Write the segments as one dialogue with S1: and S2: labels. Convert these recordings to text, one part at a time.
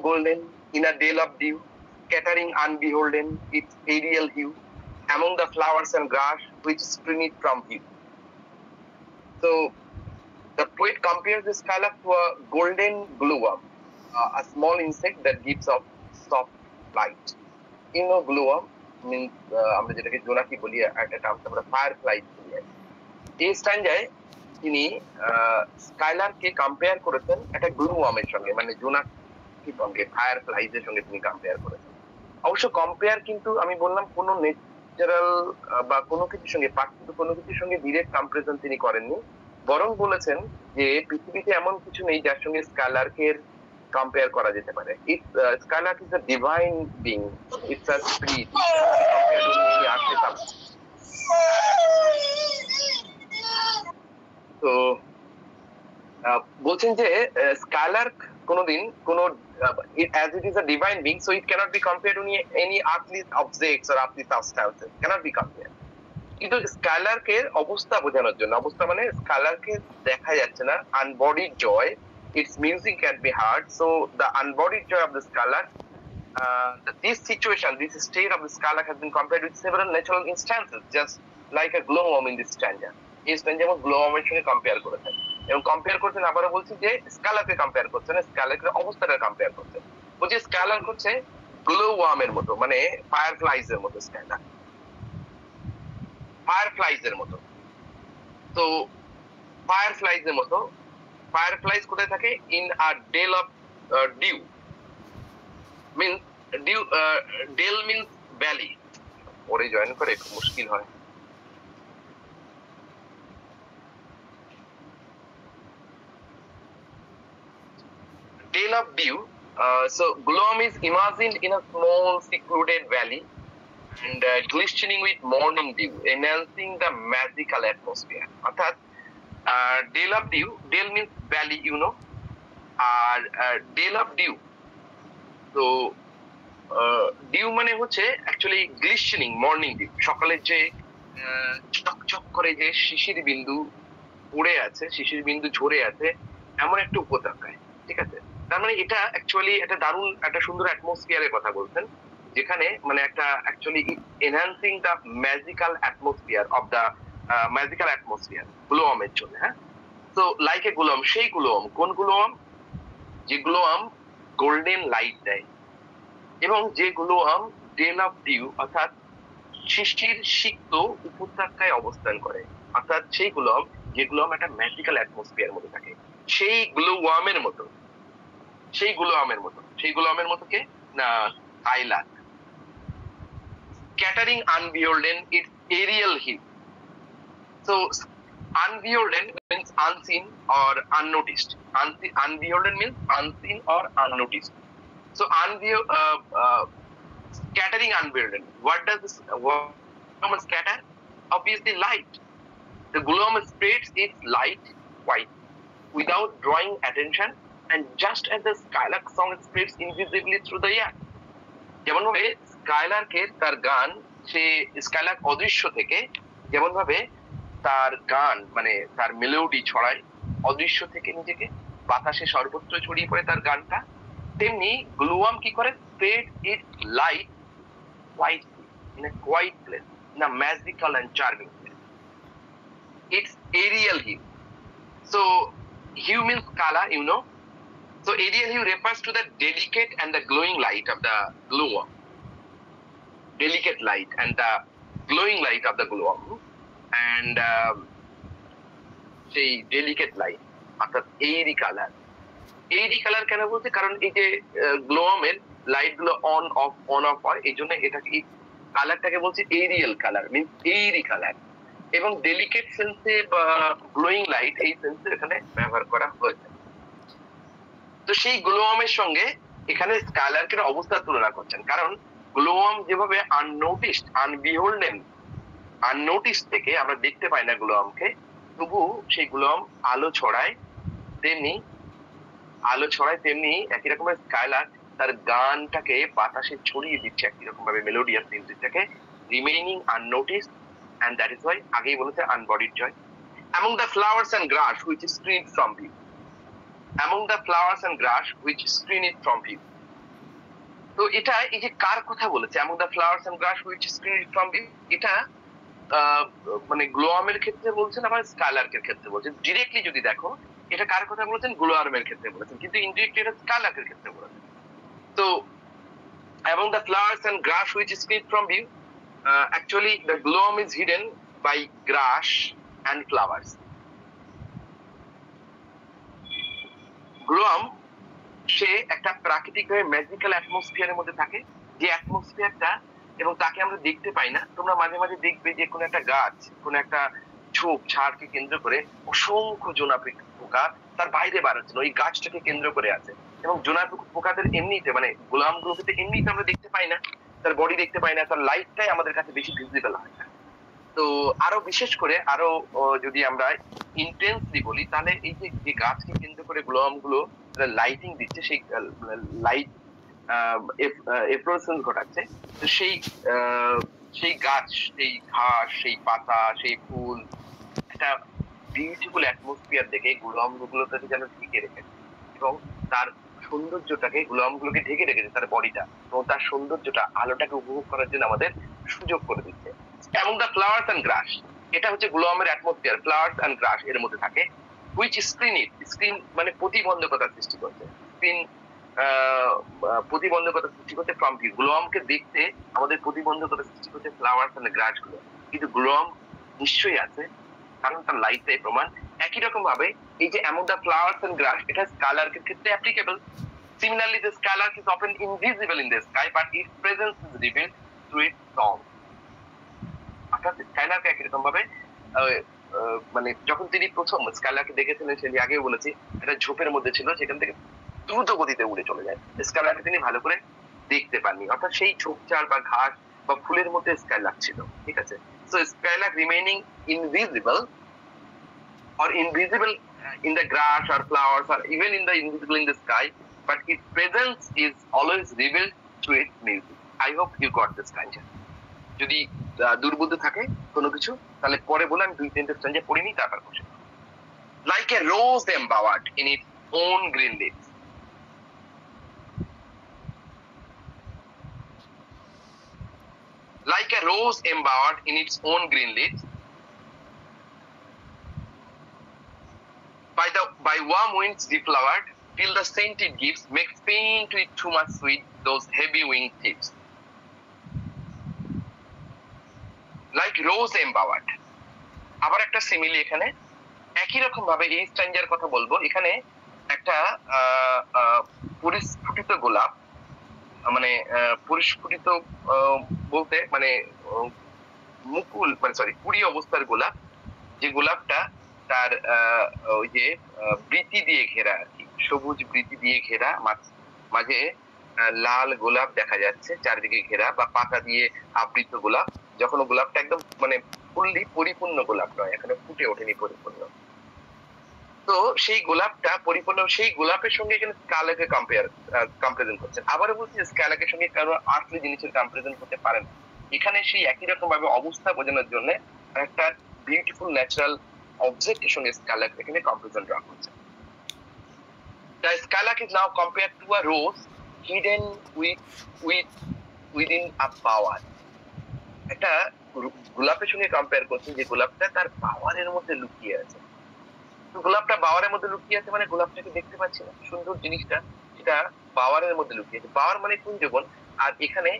S1: golden in a dale of dew, scattering unbeholden its aerial hue among the flowers and grass which screen it from view. So the poet compares the skylark to a golden glowworm, a small insect that gives off soft light. You know, glowworm means আমরা যেটাকে জোনাকি বলি, একটা term আমরা firefly বলি। এই স্ট্যান্ডায় তিনি স্কাইলারকে compare করেছেন একটা গ্লুওয়ার্মের সঙ্গে, মানে জোনাকির সঙ্গে, ফায়ারফ্লাইজের সঙ্গে তিনি কম্পেয়ার করেছেন। অবশ্য কম্পেয়ার কিন্তু আমি বললাম কোনো ন্যাচারাল বা কোনো কিছুর সঙ্গে, প্রাকৃতিক কোনো কিছুর সঙ্গে ডিরেক্ট কম্পারিজন তিনি করেননি, বরং বলেছেন যে পৃথিবীতে এমন কিছু নেই যার সঙ্গে স্কাইলার্কের কম্পেয়ার করা যেতে পারে। Skylark is a divine being, it's a spirit compared to any artefact. তো বলছেন যে স্কাইলার্ক কোনদিন কোন as it is a divine being, so it cannot be compared to any earthly objects or earthly substances, cannot be compared. কিন্তু স্কাইলার্কের অবস্থা বোঝানোর জন্য, অবস্থা মানে স্কাইলার্কে দেখা যাচ্ছে না, আনবডিড জয়, its music can be heard, so the unbodied joy of the skylark, this situation, this state of the skylark has been compared with several natural instances, just like a glowworm in this stanza. এই স্ট্যান্ডা যেমন গ্লোওয়ার্মের সঙ্গে compare করেছেন, এবং compare করছেন, আবারও বলছি যে স্কাইলার্ককে compare করছেন, স্কাইলার্কের অবস্থাটা কম্পেয়ার করছেন। বলছে স্কাইলার্ক হচ্ছে গ্লোওয়ার্মের মতো, মানে ফায়ারফ্লাইজ এর মতো, স্কাইলার্ক ফায়ারফ্লাইজ এর মতো। তো ফায়ারফ্লাইজ এর মতো, ফায়ারফ্লাইজ কোথায় থাকে? In a dell of dew, means dew, dell means valley, পরে জয়েন করে একটু মুশকিল হয়। Dale of dew, so gloom is imagined in a small secluded valley and glistening with morning dew, enhancing the magical atmosphere. অর্থাৎ dell of dew, dell means valley, you know, আর dell of dew, তো dew মানে হচ্ছে actually গ্লিস্টেনিং morning due, সকালের যে চকচক করে যে শিশির বিন্দু পড়ে আছে, শিশির বিন্দু ঝরে আছে, এমন একটা উপত্যকায়, ঠিক আছে? তার মানে এটা অ্যাকচুয়ালি একটা দারুণ, একটা সুন্দর অ্যাটমসফিয়ারের কথা বলছেন, যেখানে মানে একটা actually enhancing the magical atmosphere of the magical atmosphere গ্লোয়ামের জন্য। হ্যাঁ, তো লাইক এ গ্লোয়াম, সেই গ্লোয়াম, কোন গ্লোয়াম? যে গ্লোয়াম গোল্ডেন লাইট দেয়, এবং যে গ্লোয়াম ডেল অফ ডিউ, অর্থাৎ শিশির সিক্ত উপত্যকায় অবস্থান করে, অর্থাৎ সেই গ্লোয়াম, যে গ্লোয়াম একটা ম্যাজিক্যাল অ্যাটমসফিয়ার মধ্যে থাকে, সেই গ্লোওয়ার্মের মতো, সেই গ্লোওয়ার্মের মতো, সেই গ্লোওয়ার্মের মতো কে না Skylark. Scattering unbeholden its aerial hue. So unbeholden means unseen or unnoticed. Unbeholden means unseen or unnoticed. So scattering unbeholden. What does this gloom scatter? Obviously light. The gloom spreads its light wide without drawing attention, and just as the skylark song spreads invisibly through the air. যেমন ভাবে স্কাইলার্কের তার গান, সে Skylark অদৃশ্য থেকে যেমন ভাবে তার গান, মানে তার মেলোডি ছড়ায় অদৃশ্য থেকে নিজেকে, বাতাসে সর্বত্র ছড়িয়ে পড়ে তার গানটা, তেমনি গ্লোওয়ার্ম কি করে? Spread it's light quietly in a quiet place, in a magical and charming place. Its aerial hue. So hue means color, you know. So aerial hue refers to the delicate and the glowing light of the glowworm. Delicate light and the glowing light of the glowworm. And সেই delicate light, অর্থাৎ এইরি colour. এইরি colour কেন বলছে? কারণ এই যে গ্লোওয়ার্মের light গুলো on of হয়, এই জন্য এটাকে, এই কালারটাকে বলছে এরিয়াল কালার, মিন্স এইরি কালার, এবং ডেলিকেট সেন্সে বা গ্লোয়িং লাইট এই সেন্সে এখানে ব্যবহার করা হয়েছে। তো সেই গ্লোওয়ার্মের সঙ্গে এখানে স্কাইলার্কের অবস্থার তুলনা করছেন, কারণ গ্লোওয়ার্ম যেভাবে আননোটিসড, আনবিহোল্ডেন, আননোটিসড থেকে আমরা দেখতে পাই না গ্লোওয়ার্মকে, তবু সেই গ্লোওয়ার্ম আলো ছড়ায়, তেমনি একই রকমের স্কাইলার্ক তার গানটাকে বাতাসে ছড়িয়ে দিচ্ছে একই রকম ভাবে, মেলোডিয়াস মিউজিকটাকে, remaining unnoticed, and that is why আগেই বলেছে আনবডিড জয়। Among the flowers and grass which screen it from view. Among the flowers and grass which screen it from view. তো এটা এই যে কার কথা বলেছে among the flowers and grass which spring from it, এটা মানে গ্লোয়ামের ক্ষেত্রে বলছেন আবার স্কাইলার্কের ক্ষেত্রে বলছেন। ডিরেক্টলি যদি দেখো এটা কার কথা বলেছেন, গ্লোয়ার্মের ক্ষেত্রে বলেছেন, কিন্তু ইনডিরেক্টলি এটা স্কাইলার্কের ক্ষেত্রে বলেছেন। তো among the flowers and grass which spring from view, actually the gloam is hidden by grass and flowers. গ্লোয়াম সে একটা প্রাকৃতিকভাবে ম্যাজিক্যাল অ্যাটমসফিয়ারের মধ্যে থাকে, যে অ্যাটমসফিয়ারটা এবং তাকে আমরা দেখতে পাই না। তোমরা মাঝে মাঝে দেখবে যে কোনো একটা গাছ, কোনো একটা ঝোপ ঝাড়কে কেন্দ্র করে অসংখ্য জোনা পোকা তার বাইরে বাড়াচ্ছিল, ওই গাছটাকে কেন্দ্র করে আছে। এবং জোনা পোকাদের এমনিতে মানে গোলাম গুলোকে এমনিতে আমরা দেখতে পাই না, তার বডি দেখতে পাই না, তার লাইটটাই আমাদের কাছে বেশি ভিজিবল হয়। তো আরো বিশেষ করে আরো যদি আমরা ইন্টেন্সলি বলি, তাহলে এই যে গাছকে কেন্দ্র করে গ্লোয়াম গুলো লাইটিং দিচ্ছে, সেই লাইট এফ্লোরেসেন্স ঘটাচ্ছে। তো সেই গাছ, সেই ঘাস, সেই পাতা, সেই ফুল একটা বিউটিফুল অ্যাটমসফিয়ার দেখে গ্লোয়াম গুলোকে যেন ঢেকে রেখেছে, এবং তার সৌন্দর্যটাকে গ্লোয়াম গুলোকে ঢেকে রেখেছে, তার বডিটা এবং তার সৌন্দর্যটা আলোটাকে উপভোগ করার জন্য আমাদের সুযোগ করে দিচ্ছে। among the flowers and grass, এটা হচ্ছে গ্লোয়ামের অ্যাটমসফিয়ার, ফ্লাওয়ার্স এন্ড গ্রাস এর মধ্যে থাকে। which screen it, স্ক্রিন মানে প্রতিবন্ধকতা সৃষ্টি করছে, স্ক্রিন প্রতিবন্ধকতা সৃষ্টি করতে ফ্রম ভিউ, গ্লোয়ামকে দেখতে আমাদের প্রতিবন্ধকতা সৃষ্টি করছে ফ্লাওয়ার্স এন্ড গ্রাস গুলো। কিন্তু গ্লোয়াম নিশ্চয়ই আছে, কারণ তার লাইটটাই প্রমাণ। একই রকম ভাবে এই যে among the flowers and grass, এটা স্কাইলার্কের ক্ষেত্রে applicable. Similarly, the skylark is often invisible in the sky, but its presence is revealed through its song. অর্থাৎ স্কাইলার্ক একই রকম ভাবে মানে যখন তিনি প্রথম স্কাইলার্ককে দেখেছিলেন, সেটি আগেও বলেছি, একটা ঝোপের মধ্যে ছিল, সেখান থেকে দ্রুত গতিতে উড়ে চলে যায়। স্কাইলার্ককে তিনি ভালো করে দেখতে পাননি, অর্থাৎ সেই ঝোপঝাড় বা ঘাস বা ফুলের মধ্যে স্কাইলার্ক ছিল। ঠিক আছে, so Skylark remaining invisible or invisible in the grass or flowers or even in the invisible in the sky, but its presence is always revealed through its music. I hope you got this concept. যদি দুর্বোধ্য থাকে কোনো কিছু, তাহলে পরে বলে আমি 2-3টে স্ট্যান্জা পড়ে নিই, তারপর বসে। Like a rose embowered in its own green leaves, like a rose embowered in its own green leaves, by warm winds deflowered, till the scent it gives makes pain to it too much sweet, those heavy winged tips. Like rose embowered, আবার একটা simile এখানে একই রকম ভাবে এই স্ট্যান্জার কথা বলবো। এখানে একটা পরিস্ফুটিত গোলাপ, মানে পরিস্ফুটিত বলতে মানে মুকুল মানে সরি কুড়ি অবস্থার গোলাপ, যে গোলাপটা তার ওই যে বৃতি দিয়ে ঘেরা আর কি, সবুজ বৃতি দিয়ে ঘেরা, মাঝে লাল গোলাপ দেখা যাচ্ছে চারিদিকে ঘেরা, বা পাতা দিয়ে আবৃত গোলাপ। যখন গোলাপটা একদম মানে ফুললি পরিপূর্ণ গোলাপ নয়, এখানে ফুটে ওঠেনি পরিপূর্ণ, তো সেই গোলাপটা পরিপূর্ণ, সেই গোলাপের সঙ্গে এখানে স্কাইলার্ককে কম্পারিজন করছেন। আবারও বলছি, স্কাইলার্কের সঙ্গে কারো আর্থলি জিনিসের কম্পারিজন করতে পারেন। এখানে সেই একই রকম ভাবে অবস্থা বোঝানোর জন্য একটা বিউটিফুল ন্যাচারাল অবজেক্টের সঙ্গে স্কাইলার্ক এখানে কম্পারিজন ড্র করছে। The skylark is now compared to a rose hidden within a bower. একটা গোলাপের সঙ্গে কম্পেয়ার করছে, যে গোলাপটা তার বাওয়ারের মধ্যে লুকিয়ে আছে। গোলাপটা বাওয়ারের মধ্যে লুকিয়ে আছে মানে গোলাপটাকে দেখতে পাচ্ছি না, সুন্দর জিনিসটা সেটা বাওয়ারের মধ্যে লুকিয়ে আছে। বাওয়ার মানে কুঞ্জবন, আর এখানে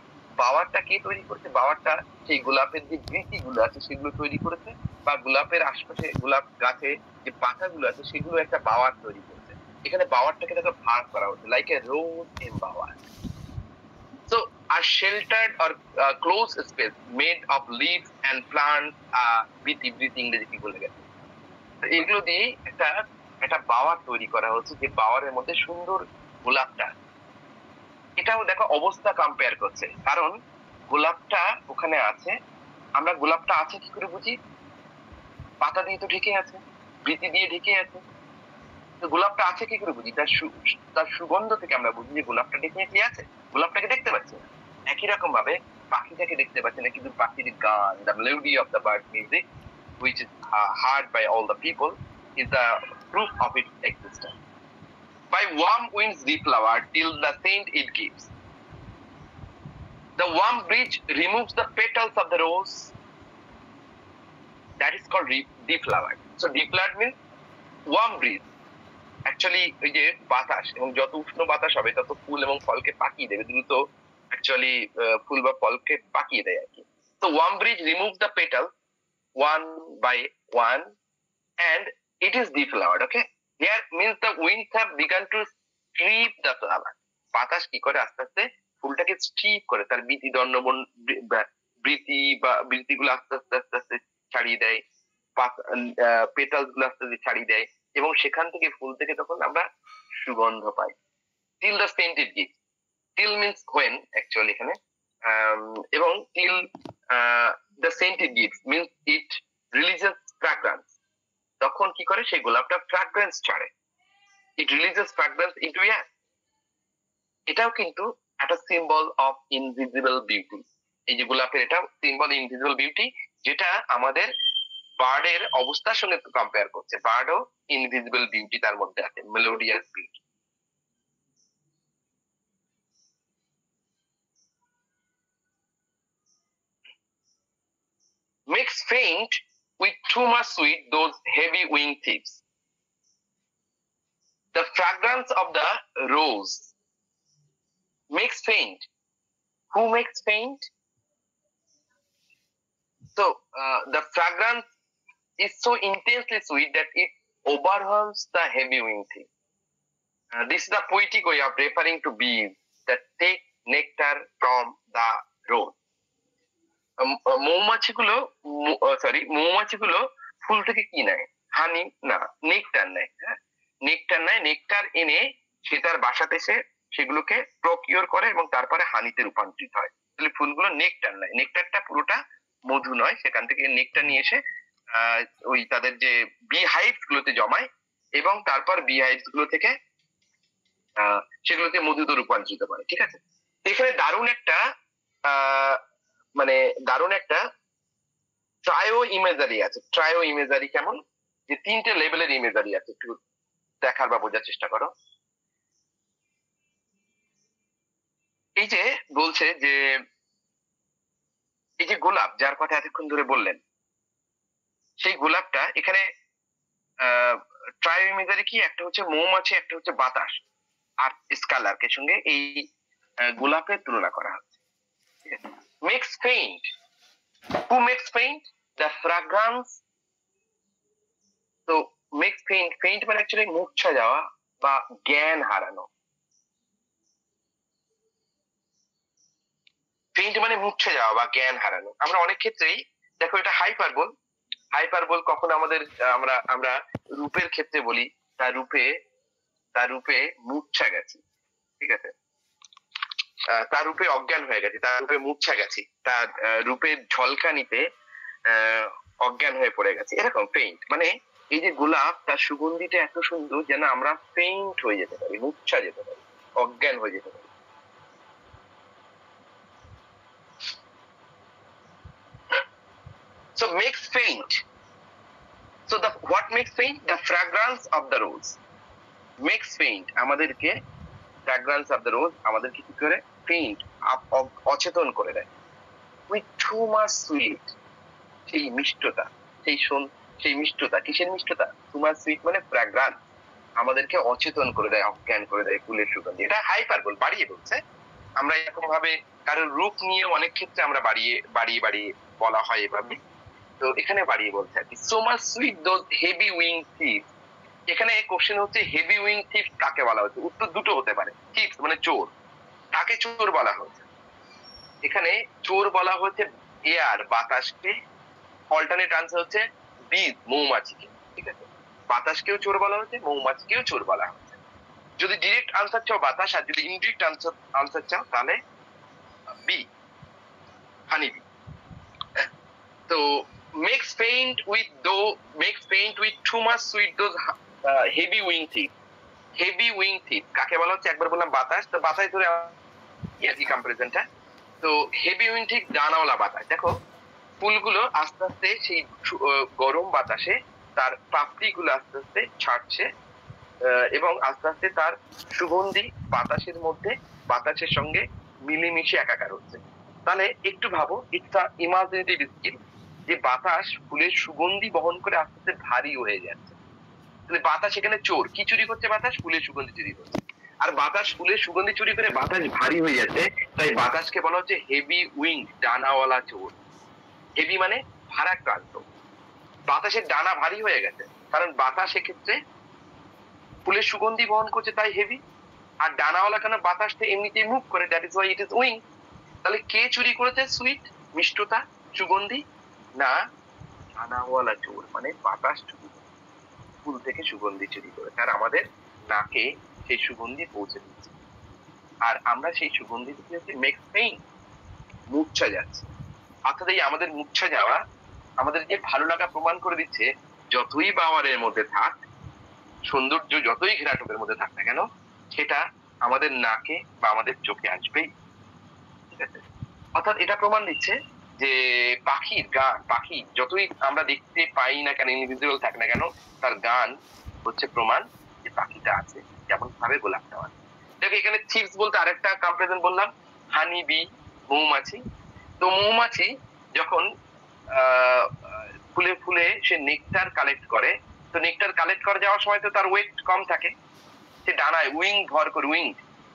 S1: বাওয়ারটা কে তৈরি করছে? বাওয়ারটা সেই গোলাপের যে বৃতি গুলো আছে সেগুলো তৈরি করেছে, বা গোলাপের আশপাশে গোলাপ গাছে যে পাতাগুলো আছে সেগুলো একটা বাওয়ার তৈরি করেছে। এখানে বাওয়ারটাকে দেখো ভাগ করা হচ্ছে, like a rose embower. So a sheltered or closed space made of leaves and plants, বৃতি ইংরেজি কি বলে গেছে, এগুলো দিয়ে একটা বাওয়ার তৈরি করা হচ্ছে, যে বাওয়ারের মধ্যে সুন্দর গোলাপটা। এটাও দেখো অবস্থা কম্পেয়ার করছে, কারণ গোলাপটা ওখানে আছে, আমরা গোলাপটা আছে কি করে বুঝি? পাতা দিয়ে তো ঢেকে আছে, বৃতি দিয়ে ঢেকে আছে, তো গোলাপটা আছে কি করে বুঝি? তার সুগন্ধ থেকে আমরা বুঝি যে গোলাপটা ডেফিনেটলি আছে, গোলাপটাকে দেখতে পাচ্ছি না। একই রকম ভাবে পাখিটাকে দেখতে পাচ্ছি না, কিন্তু পাখির গান, the melody of the bird music which is heard by all the people is the proof of its existence. By warm winds deflowered till the scent it gives. The warm breeze removes the petals of the rose. That is called deflowered. So deflowered means warm breeze. Actually ওই যে বাতাস, এবং যত উষ্ণ বাতাস হবে তত ফুল এবং ফলকে পাকিয়ে দেবে, দ্রুত অ্যাকচুয়ালি ফুল বা ফলকে পাকিয়ে দেয় আর কি। So warm breeze removes the petals one by one and it is deflowered. Okay, here means the winds have begun to strip the flower. বাতাস কি করে আস্তে আস্তে ফুলটাকে স্ট্রিপ করে, তার বৃতি দণ্ডবন বৃতিগুলো আস্তে আস্তে আস্তে আস্তে ছাড়িয়ে দেয়, পেটালস গুলো আস্তে আস্তে ছাড়িয়ে দেয়, এবং সেখান থেকে ফুল থেকে তখন আমরা সুগন্ধ পাই। till the scented gift, till means when actually এখানে, এবং till the scented gift means it releases fragrance. তখন কি করে সেই গোলাপটা ফ্র্যাগ্রেন্স ছাড়ে, it releases fragrance into air. এটাও কিন্তু একটা সিম্বল অফ ইনভিজিবল বিউটি। এই যে গোলাপের এটা সিম্বল ইনভিজিবল বিউটি, যেটা আমাদের বার্ডের অবস্থার সঙ্গে কম্পেয়ার করছে। বার্ডও ইনভিজিবল বিউটি তার মধ্যে আছে, melodious beauty. Makes faint with too much sweet those heavy winged thieves. The fragrance of the rose makes faint. Who makes faint? So the fragrance is so intensely sweet that it overwhelms the heavy winged thief. This is the poetic way of referring to bees that take nectar from the rose. মৌমাছিগুলো ফুল থেকে কি নেয়? হানি না, nectar নেয়। হ্যাঁ, nectar নেয়, nectar এনে সে তার বাসাতে এসে সেগুলোকে প্রকিওর করে এবং তারপরে হানিতে রূপান্তরিত হয়। তাহলে ফুলগুলো নেকটার নেয়, নেকটারটা পুরোটা মধু নয়, সেখান থেকে নেকটার নিয়ে এসে ওই তাদের যে বি হাইভস গুলোতে জমায় এবং তারপর বি হাইভস গুলো থেকে সেগুলোকে মধুতে রূপান্তরিত করে। ঠিক আছে, এখানে দারুণ একটা ট্রায়ো ইমেজারি আছে। ট্রায়ো ইমেজারি কেমন, যে তিনটে লেভেলের ইমেজারি আছে, একটু দেখার বা বোঝার চেষ্টা করো। এই যে বলছে যে এই যে গোলাপ যার কথা এতক্ষণ ধরে বললেন, সেই গোলাপটা এখানে ট্রায়ো ইমেজারি কি, একটা হচ্ছে মৌমাছি, একটা হচ্ছে বাতাস আর স্কালারকে সঙ্গে এই গোলাপের তুলনা করা হচ্ছে। Makes faint, who makes faint? The fragrance. So makes faint, faint মানে অ্যাকচুয়ালি মূর্ছা যাওয়া বা জ্ঞান হারানো। ফেইন্ট মানে মূর্ছা যাওয়া বা জ্ঞান হারানো। আমরা অনেক ক্ষেত্রেই দেখো এটা হাইপারবোল, হাইপারবোল কখন আমাদের আমরা রূপের ক্ষেত্রে বলি তার রূপে মূর্ছা গেছি। ঠিক আছে, তার রূপে অজ্ঞান হয়ে গেছে, তার রূপে মূর্ছা গেছি, তার রূপের ঝলকানিতে অজ্ঞান হয়ে পড়ে গেছে, এরকম ফেইন্ট। মানে এই যে গোলাপ, তার সুগন্ধিটা এত সুন্দর যেন আমরা ফেইন্ট হয়ে যেতে পারি, মূর্ছা যেতে পারি, অজ্ঞান হয়ে যেতে পারি। So makes faint. So what makes faint? The fragrance of the rose makes faint. আমাদেরকে fragrance of the rose আমাদেরকে কি করে faint, অচেতন করে দেয়। With too much sweet, সেই মিষ্টতা, সেই মিষ্টতা, কিসের মিষ্টতা? too much sweet মানে fragrance, আমাদেরকে অচেতন করে দেয়, অজ্ঞান করে দেয় ফুলের সুগন্ধি। এটা হাইপারবোল, বাড়িয়ে বলছে। আমরা এরকম ভাবে কারোর রূপ নিয়ে অনেক ক্ষেত্রে আমরা বাড়িয়ে বলা হয় এভাবে, তো এখানে বাড়িয়ে বলছে আর কি। so much sweet those heavy winged thieves. এখানে কোশ্চেন হচ্ছে হেভি উইং থিফ কাকে বলা হচ্ছে? উত্তর দুটো হতে পারে। থিফ মানে চোর, কাকে চোর বলা হচ্ছে? এখানে চোর বলা হচ্ছে এয়ার, বাতাসকে। অল্টারনেট আনসার হচ্ছে বীজ, মৌমাছিকে। ঠিক আছে, বাতাসকেও চোর বলা হচ্ছে, মৌমাছিকেও চোর বলা হচ্ছে। যদি ডিরেক্ট আনসার চাও বাতাস, আর যদি ইনডিরেক্ট আনসার চাও তাহলে বি, হানি বি। তো makes faint with too much sweet those heavy wing thieves. Heavy wing থিপ কাকে বলা হচ্ছে? একবার বললাম বাতাস, তো বাতাস ধরে কি কম্পারিজনটা। তো হেভি উইং থিপ ডানাওয়ালা বাতাস। দেখো ফুলগুলো আস্তে আস্তে সেই গরম বাতাসে তার পাপড়ি গুলো আস্তে আস্তে ছাড়ছে এবং আস্তে আস্তে তার সুগন্ধি বাতাসের মধ্যে, বাতাসের সঙ্গে মিলেমিশে একাকার হচ্ছে। তাহলে একটু ভাবো, ইটস আ ইমাজিনেটিভ স্কিল, যে বাতাস ফুলের সুগন্ধি বহন করে আস্তে আস্তে ভারী হয়ে যাচ্ছে। তাহলে বাতাস এখানে চোর, কি চুরি করছে? বাতাস ফুলের সুগন্ধি চুরি করছে। আর বাতাস ফুলের সুগন্ধি চুরি করে বাতাস ভারী হয়ে যাচ্ছে, তাই বাতাসকে বলা হচ্ছে হেভি উইং, ডানাওয়ালা চোর। হেভি মানে ভারাক্রান্ত। বাতাসের ডানা ভারী হয়ে গেছে, কারণ বাতাস এক্ষেত্রে ফুলের সুগন্ধি বহন করছে, তাই হেভি। আর ডানাওয়ালা কেন? বাতাসটা এমনিতেই মুভ করে, that is why it is wing. তাহলে কে চুরি করেছে সুইট, মিষ্টতা, সুগন্ধি? না, ডানাওয়ালা চোর, মানে বাতাস চুরি করে, ফুল থেকে সুগন্ধি চুরি করেছে, আর আমাদের নাকে সেই সুগন্ধি পৌঁছে দিচ্ছে। আর আমরা সেই সুগন্ধি থেকে মেক পেইন, মূর্ছা যাচ্ছে। অর্থাৎ এই আমাদের মূর্ছা যাওয়া আমাদের যে ভালো লাগা প্রমাণ করে দিচ্ছে, যতই পাওয়ারের মধ্যে থাক, সৌন্দর্য যতই ঘেরাটোপের মধ্যে থাক না কেন, সেটা আমাদের নাকে বা আমাদের চোখে আসবেই। ঠিক আছে? অর্থাৎ এটা প্রমাণ দিচ্ছে যে পাখির গান, পাখি যতই আমরা দেখতে পাই না কেন, ইনভিজিবল থাক না কেন, তার গান হচ্ছে প্রমাণ যে পাখিটা আছে, যেমন ভাবে গোলাপটা আছে। দেখো এখানে থিপস বলতে আরেকটা কম্পারিজন বললাম, হানি বি, মৌমাছি। তো মৌমাছি যখন আহ ফুলে ফুলে সে নেকটার কালেক্ট করে, তো নেকটার কালেক্ট করে যাওয়ার সময় তো তার ওয়েট কম থাকে, সে ডানায় উইং ভর করে, উইং।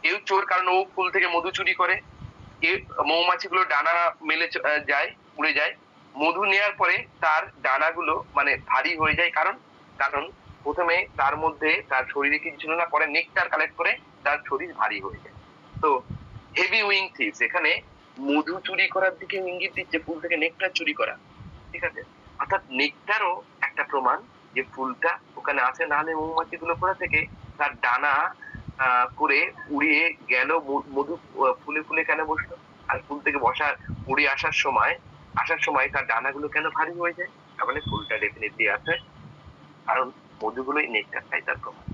S1: কেউ চোর, কারণ ও ফুল থেকে মধু চুরি করে। মৌমাছিগুলো ডানা মেলে যায়, উড়ে যায়। মধু নেওয়ার পরে তার ডানাগুলো মানে ভারী হয়ে যায়, কারণ কারণ প্রথমে তার মধ্যে তার শরীরে কিছু ছিল না, পরে নেকটার কালেক্ট করে তার শরীর ভারী হয়ে যায়। তো হেভি উইং থিপস এখানে মধু চুরি করার দিকে ইঙ্গিত দিচ্ছে, ফুল থেকে নেকটার চুরি করা। ঠিক আছে? অর্থাৎ নেকটারও একটা প্রমাণ যে ফুলটা ওখানে আছে, না হলে মৌমাছিগুলো কোথা থেকে তার ডানা করে উড়িয়ে গেল, মধু ফুলে ফুলে কেন বসলো? আর ফুল থেকে উড়ে আসার সময় তার ডানাগুলো কেন ভারী হয়ে যায়? তার মানে ফুলটা ডেফিনেটলি আছে, কারণ মধুগুলোই নেকটারটাই তার প্রমাণ।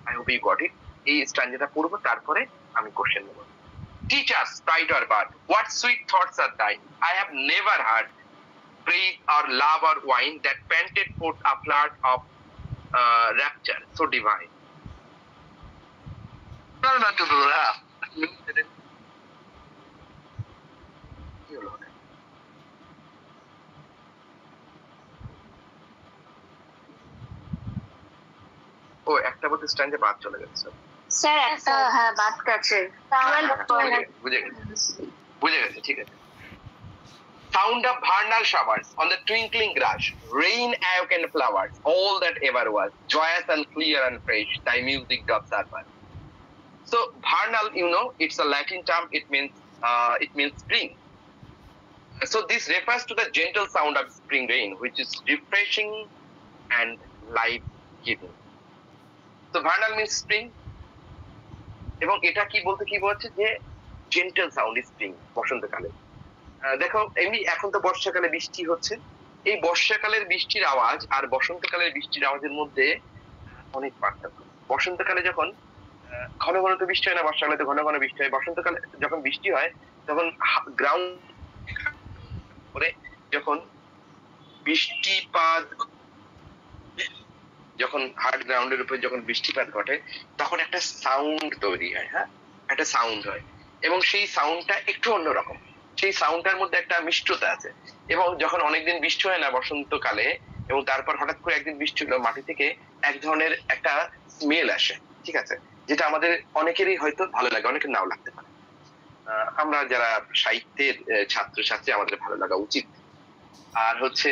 S1: I hope you got it. এই স্ট্যান্ডাটা পড়বো, তারপরে আমি কোশ্চেন নেবো। Teach us, bright or bud, what sweet thoughts are thine? I have never heard praise or love or wine that panted forth a flood of rapture so divine. No, not to do that. কি হলো ওটা? ও একটা বলতে স্ট্যান্ডে বাদ চলে গেছে।
S2: Sir একটা হ্যাঁ বাদ আছে।
S1: বুঝে গেছে, ঠিক আছে। Sound of vernal showers on the twinkling grass, rain awakened flowers, all that ever was, joyous and clear and fresh, thy music doth surpass. So vernal, you know, it's a Latin term. It means spring. So this refers to the gentle sound of spring rain, which is refreshing and life-giving. So vernal means spring. এবং এটা কি বলছে যে gentle sound spring, বসন্তকালে। দেখো এমনি এখন তো বর্ষাকালে বৃষ্টি হচ্ছে, এই বর্ষাকালের বৃষ্টির আওয়াজ আর বসন্তকালের বৃষ্টির আওয়াজের মধ্যে অনেক পার্থক্য। বসন্তকালে যখন ঘন ঘন তো বৃষ্টি হয় না, বর্ষাকালে তো ঘন ঘন বৃষ্টি হয়। বসন্তকালে যখন বৃষ্টি হয় তখন গ্রাউন্ড করে, যখন বৃষ্টিপাত, যখন হার্ড গ্রাউন্ডের উপর যখন বৃষ্টিপাত ঘটে, তখন একটা সাউন্ড তৈরি হয়। হ্যাঁ, একটা সাউন্ড হয়, এবং সেই সাউন্ডটা একটু অন্যরকম। সেই সাউন্ডটার মধ্যে একটা মিষ্টতা আছে। এবং যখন অনেকদিন বৃষ্টি হয় না বসন্তকালে, এবং তারপর হঠাৎ করে একদিন বৃষ্টি হলো, মাটি থেকে এক ধরনের একটা স্মেল আসে, ঠিক আছে, যেটা আমাদের অনেকেরই হয়তো ভালো লাগে, অনেকের নাও লাগতে পারে। আমরা যারা সাহিত্যের ছাত্রছাত্রী, আমাদের ভালো লাগা উচিত। আর হচ্ছে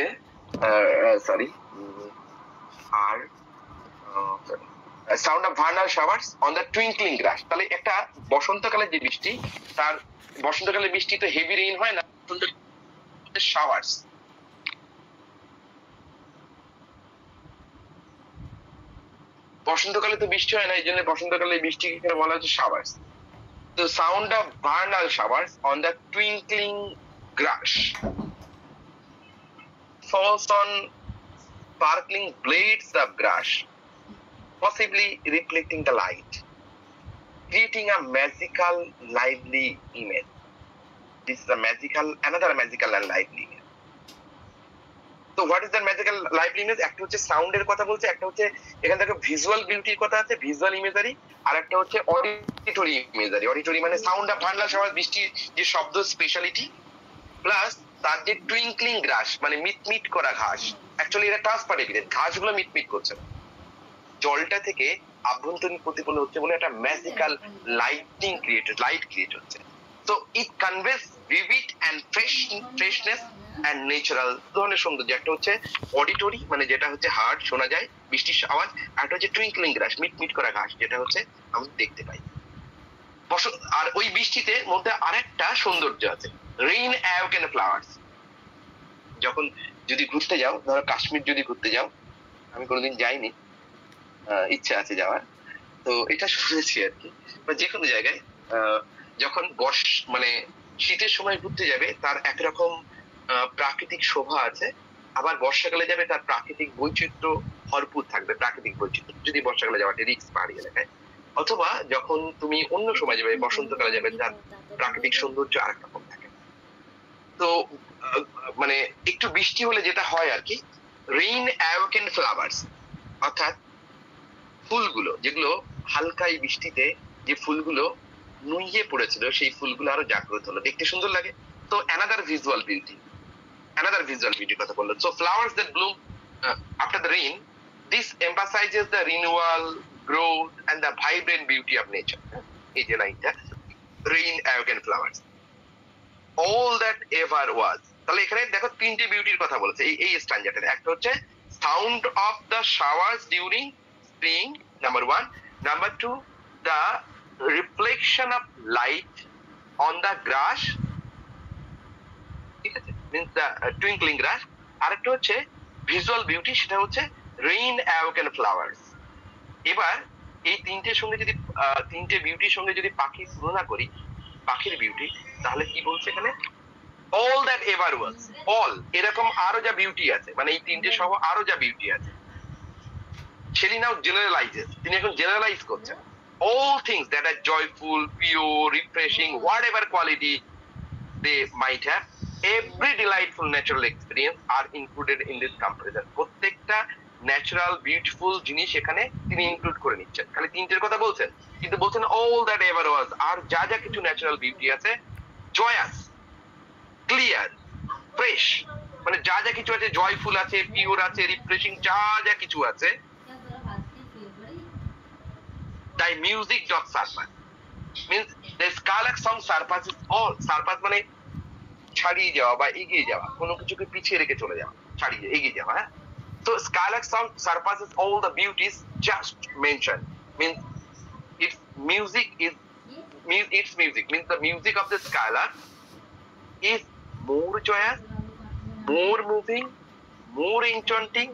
S1: সরি আর sound of vernal showers on the twinkling grass. তাহলে একটা বসন্তকালে যে বৃষ্টি, তার বসন্তকালে বৃষ্টি তো হেভি রেইন হয় না, শাওয়ার্স। বসন্তকালে তো বৃষ্টি হয় না, এই জন্য বসন্তকালে বৃষ্টিকে বলা হচ্ছে showers. The sound of vernal showers on the twinkling grass falls on sparkling blades of grass, possibly reflecting the light, creating a magical, lively image. This is another magical and lively image. So what is the magical lively image? একটা হচ্ছে সাউন্ডের কথা বলছে, একটা হচ্ছে এখান থেকে visual বিউটির কথা আছে, ভিজুয়াল ইমেজারি, আর একটা হচ্ছে অডিও অডিটরি ইমেজারি। অডিটরি মানে সাউন্ড অফ ভান্ডার সবার বৃষ্টির যে শব্দ স্পেশালিটি, প্লাস তার যে টুইঙ্কলিং গ্রাস মানে মিটমিট করা ঘাস। অ্যাকচুয়ালি এটা ট্রান্সপারেন্ট, ঘাসগুলো মিটমিট করছে না, জলটা থেকে আভ্যন্তরীণ প্রতিফলন হচ্ছে বলে একটা ম্যাজিক্যাল লাইট ক্রিয়েট হচ্ছে। তো it conveys vivid and freshness and natural ধরনের সৌন্দর্য। একটা হচ্ছে অডিটরি মানে যেটা হচ্ছে হার্ড শোনা যায় বৃষ্টির আওয়াজ, আর একটা হচ্ছে টুইঙ্কলিং গ্রাস মিটমিট করা ঘাস যেটা হচ্ছে আমরা দেখতে পাই। আর ওই বৃষ্টিতে মধ্যে আরেকটা সৌন্দর্য আছে, রেইন অ্যাওকেন ফ্লাওয়ার্স। যখন যদি ঘুরতে যাও, ধরো কাশ্মীর যদি ঘুরতে যাও, আমি কোনোদিন যাইনি, ইচ্ছা আছে যাওয়ার, তো এটা শুনেছি আর কি, বা যে কোনো জায়গায় যখন মানে শীতের সময় ঘুরতে যাবে তার একরকম প্রাকৃতিক শোভা আছে, আবার বর্ষাকালে যাবে তার প্রাকৃতিক বৈচিত্র্য ভরপুর থাকবে। প্রাকৃতিক বৈচিত্র্য যদি বর্ষাকালে যাওয়াটা রিস্ক পাহাড়ি এলাকায়, অথবা যখন তুমি অন্য সময় যাবে বসন্তকালে যাবে তার প্রাকৃতিক সৌন্দর্য আরেক রকম থাকে। তো মানে একটু বৃষ্টি হলে যেটা হয় আর কি, রেইন অ্যাওকেন ফ্লাওয়ার্স, অর্থাৎ ফুলগুলো যেগুলো হালকাই বৃষ্টিতে যে ফুলগুলো নুইয়ে পড়েছিল সেই ফুলগুলো আরো জাগ্রত হলো, দেখতে সুন্দর লাগে। তো অ্যানাদার ভিজুয়াল বিউটির কথা বললো। So flowers that bloom after the rain, this emphasises the renewal, growth and the vibrant beauty of nature. এই যে লাইনটা, rain awaken flowers all that ever was. তাহলে এখানে দেখো তিনটে বিউটির কথা বলেছে এই স্ট্যান্ডার্ডে। একটা হচ্ছে sound of the showers during spring, number 1। Number 2, the reflection of light on the grass, ঠিক আছে, means the twinkling grass। আরেকটা হচ্ছে ভিজুয়াল বিউটি, সেটা হচ্ছে রেইন অ্যাওকেন ফ্লাওয়ার্স। এবার এই তিনটের সঙ্গে যদি তিনটে বিউটির সঙ্গে যদি পাখির তুলনা করি, পাখির বিউটি, তাহলে কি বলছে এখানে, all that ever was, all এরকম আরো যা বিউটি আছে, মানে এই তিনটে সহ আরো যা বিউটি আছে, সেটি নাও জেনারেলাইজেস, তিনি এখন জেনারেলাইজ করছেন। All things that are joyful, pure, refreshing, whatever quality they might have, every delightful natural experience are included in this comparison. প্রত্যেকটা ন্যাচারাল বিউটিফুল জিনিস এখানে তিনি ইনক্লুড করে নিচ্ছেন। খালি তিনটের কথা বলছেন, কিন্তু বলছেন all that ever was, আর যা যা কিছু ন্যাচারাল বিউটি আছে, জয়াস, ক্লিয়ার, ফ্রেশ, মানে যা যা কিছু আছে, জয়ফুল আছে, পিওর আছে, রিফ্রেশিং, যা যা কিছু আছে, thy music doth surpass, means the Skylark song surpasses all. Surpass মানে ছাড়িয়ে যাওয়া বা এগিয়ে যাওয়া, কোনো কিছুকে পিছিয়ে রেখে চলে যাওয়া, ছাড়িয়ে এগিয়ে যাওয়া। হ্যাঁ, so Skylark song surpasses all the beauties just mentioned, means its music means the music of the Skylark is more joyous, more moving, more enchanting,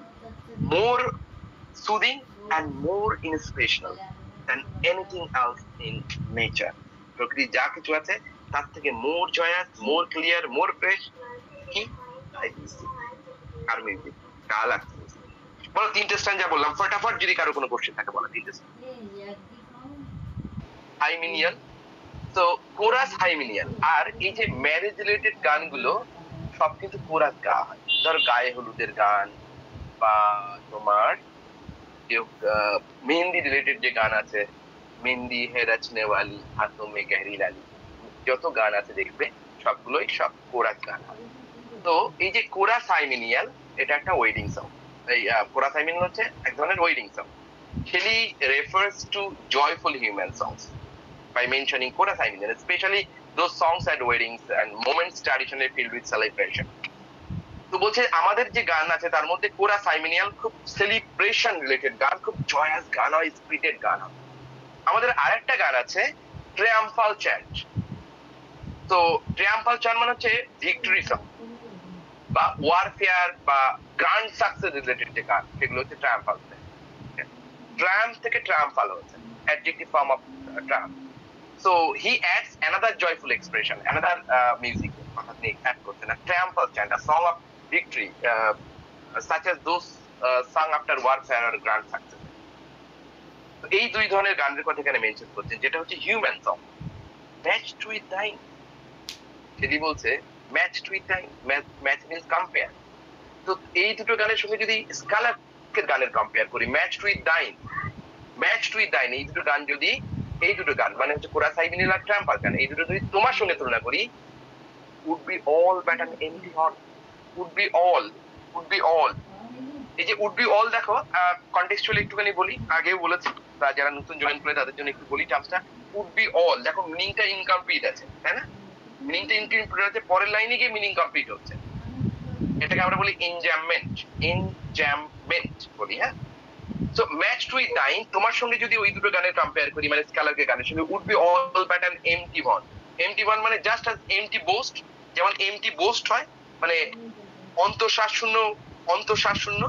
S1: more soothing and more inspirational than anything else in nature. প্রকৃতি যা কিছু আছে তার থেকে মোর জয়াস, মোর clear, মোর fresh কি আর music কাল আছে। বলো তিনটে স্ট্যান্ড যা বললাম, ফটাফট যদি কারো কোনো কোশ্চেন থাকে বলো। তিনটে হাইমিনিয়াল, তো কোরাস হাইমিনিয়াল। আর এই যে ম্যারেজ রিলেটেড গানগুলো সব কিন্তু কোরাস গাওয়া হয়। ধর গায়ে হলুদের গান বা তোমার মেহেন্দি রিলেটেড যে গান আছে, মেহেন্দি হে রচনে ওয়ালি, হাতোं में गहरी लाली, যত গান আছে দেখবে সবগুলোই সব কোরাস গান। তো এই যে কোরাস হাইমিনিয়াল, এটা একটা ওয়েডিং সং। এই কোরাস হাইমিনিয়াল হচ্ছে এক ধরনের wedding song. Shelley refers to joyful human songs by mentioning chorus hymeneal, especially those songs at weddings and moments traditionally filled with celebration. তো বলছে আমাদের যে গান আছে তার মধ্যে কোরাস হাইমেনিয়াল খুব সেলিব্রেশন রিলেটেড গান, খুব জয়াস গান হয়, স্পিরিটেড গান হয়। আমাদের আরেকটা গান আছে ট্রায়াম্ফাল চ্যান্ট। তো ট্রায়াম্ফাল চ্যান্ট মানে হচ্ছে ভিক্টরি সং বা ওয়ারফেয়ার বা গ্র্যান্ড সাকসেস রিলেটেড যে গান, সেগুলো হচ্ছে ট্রায়াম্ফাল চ্যান্ট। ট্রায়াম্ফ থেকে ট্রায়াম্ফাল হচ্ছে adjective form of Triumf. So he adds another joyful expression, another music add করছেন, a triumphal chant, a song of victory, such as those sung after warfare or grand success. তো এই দুই ধরনের গানের কথা এখানে মেনশন করছেন, যেটা হচ্ছে human song, matched with time. যদি বলছে matched with time, match means compare. তো এই দুটো গানের সঙ্গে যদি স্কালারের গানের কম্পেয়ার করি, ম্যাচড উইথ ডাইন, এই দুটো গান যদি এই দুটো গান মানে হচ্ছে কোরাস হাই মিনিল আর ট্রাম্পার গান, এই দুটো যদি তোমার সঙ্গে তুলনা করি, would be all but an empty heart, would be all, would be all, এই যে would be all দেখো কন্টেক্সচুয়ালি একটুখানি বলি, আগেও বলেছি বা যারা নতুন জয়েন করে তাদের জন্য একটু বলি টার্মসটা। would be all দেখো মিনিংটা ইনকমপ্লিট আছে, তাই না? মিনিংটা ইনকমপ্লিট আছে, পরের লাইনে গিয়ে মিনিং কমপ্লিট হচ্ছে, এটাকে আমরা বলি ইনজামমেন্ট, ইনজামমেন্ট বলি। হ্যাঁ, so match to with dying, তোমার সঙ্গে যদি ওই দুটো গানের কম্পেয়ার করি মানে স্কালারকে গানের সঙ্গে, would be all but an empty one, empty one মানে জাস্ট as empty boast, যেমন empty boast হয় মানে অন্তঃশ্বাস শূন্য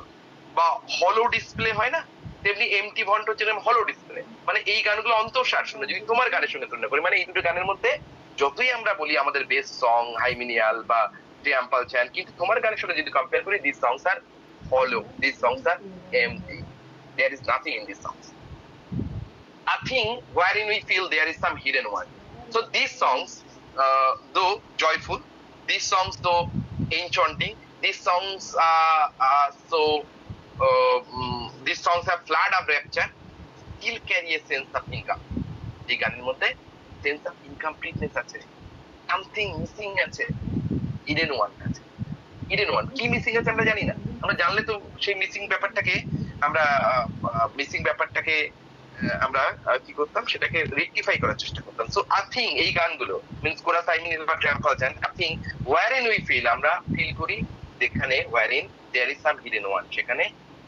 S1: বা হলো ডিসপ্লে হয় না, তেমনি এমটি ভন্ট হচ্ছে হলো ডিসপ্লে, মানে এই গানগুলো অন্তঃশ্বাস শূন্য যদি তোমার গানের সঙ্গে তুলনা করি। মানে এই দুটো গানের মধ্যে যতই আমরা বলি আমাদের বেস্ট সং হাইমিনিয়াল বা ট্রাম্পাল চ্যান, কিন্তু তোমার গানের সঙ্গে যদি কম্পেয়ার করি, দিস সংস আর hollow, these songs are empty, there is nothing in these songs, a thing wherein we feel there is some hidden one. So these songs though joyful, these songs though enchanting, these songs these songs have flood of rapture, still carry a sense of income. এই গানের মধ্যে sense of incompleteness আছে, something missing আছে, hidden one আছে। Hidden one কি missing আছে আমরা জানি না, আমরা জানলে তো সেই মিসিং ব্যাপারটাকে আমরা কি করতাম, সেটাকে রেকটিফাই করার চেষ্টা করতাম। সো আই থিঙ্ক এই গানগুলো মিন্স কোরাস আই মিন বা triumphal chant, I think wherein we feel, আমরা ফিল করি যেখানে wherein there is some hidden want, সেখানে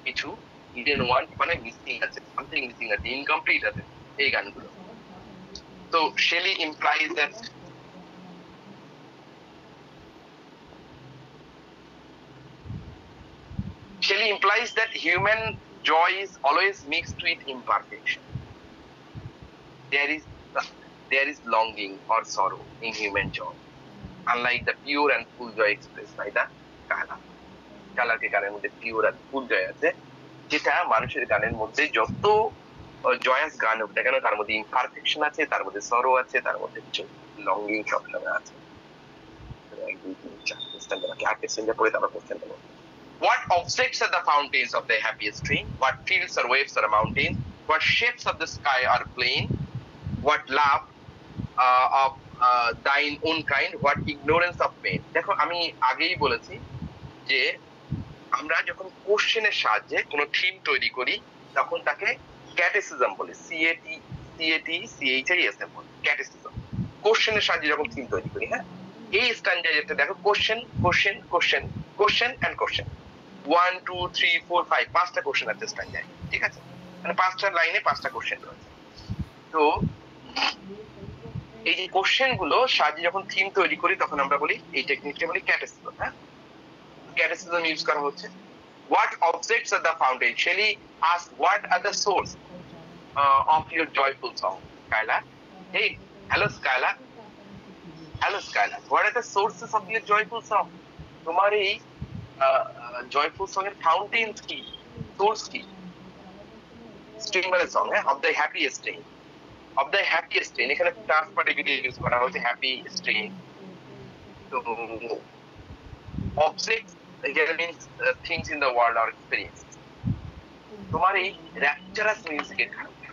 S1: কিছু হিডেন ওয়ান মানে মিসিং আছে, সামথিং মিসিং আছে, ইনকমপ্লিট আছে এই গানগুলো। তো Shelley implies that Shelley implies that human joy is always mixed with imperfection. There is longing or sorrow in human joy, unlike the pure and full joy expressed by the Kala. Kala ke ganer moddhe pure and full joy আছে, যেটা মানুষের গানের মধ্যে যত জয়াস গান হোক না কেন তার মধ্যে ইমপারফেকশন আছে, তার মধ্যে সরো আছে, তার মধ্যে কিছু লঙ্গিং সবসময় আছে। What objects are the fountains of the happiest stream? What fields or waves are mountains? What shapes of the sky are plain? What love of thine own kind? What ignorance of pain? দেখো আমি আগেই বলেছি যে আমরা যখন কোশ্চেনের সাহায্যে কোনো থিম তৈরি করি তখন তাকে ক্যাটেসিজম বলি, CATCHISM বলি, ক্যাটেসিজম। কোশ্চেনের সাহায্যে যখন থিম তৈরি করি, হ্যাঁ, এই স্ট্যান্ডার্ড যেটা দেখো question question question question and question, 1 2 3 4 5 পাঁচটা কোশ্চেন আছে স্ট্যান্ডার্ড, ঠিক আছে, মানে পাঁচটা লাইনে পাঁচটা কোশ্চেন রয়েছে। তো এই যে কোশ্চেন গুলো সাহায্যে যখন থিম তৈরি করি তখন আমরা বলি এই টেকনিকটা বলি ক্যাটেসিজম। হ্যাঁ, ক্যাটেসিজম ইউজ করা হচ্ছে। What objects are the fountain? Shelley asked, what are the source of your joyful song? Skylar, hey, hello Skylar, hello Skylar, what are the sources of your joyful song? তোমার এই জয়ফুল সং এর ফাউন্টেন্স কি, source কি? String মানে song, হ্যাঁ, of the happiest string, of the happiest string, এখানে past particular use করা হয়েছে হ্যাপি স্ট্রিং। তো অবজেক্টস যেটা means things in the world or experience, তোমার এই র্যাপচারাস মিউজিকের কারণে।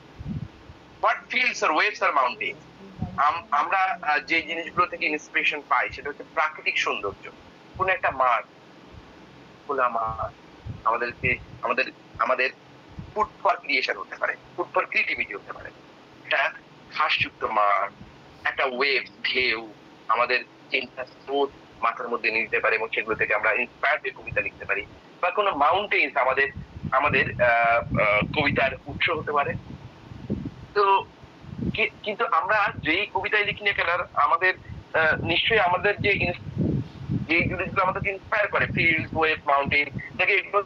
S1: What fields or waves or mountains, আমরা যে জিনিসগুলো থেকে ইন্সপিরেশন পাই সেটা হচ্ছে প্রাকৃতিক সৌন্দর্য। কোন একটা মাঠ, খোলা মাঠ আমাদের ফুড ফর ক্রিয়েশন হতে পারে, ফুড ফর ক্রিয়েটিভিটি হতে পারে। একটা ঘাসযুক্ত মাঠ, একটা ওয়েভ, ঢেউ আমাদের চিন্তা স্রোত মাথার মধ্যে নিতে পারে এবং সেগুলো থেকে আমরা ইন্সপায়ার্ড হয়ে কবিতা লিখতে পারি। বা কোনো মাউন্টেন্স আমাদের কবিতার উৎস হতে পারে। তো কিন্তু আমরা যেই কবিতায় লিখি না কেন আমাদের নিশ্চয়ই আমাদের যে জিনিসগুলো আমাদেরকে ইন্সপায়ার করে, ফিল্ড, ওয়েভ, মাউন্টেন, দেখে এগুলো,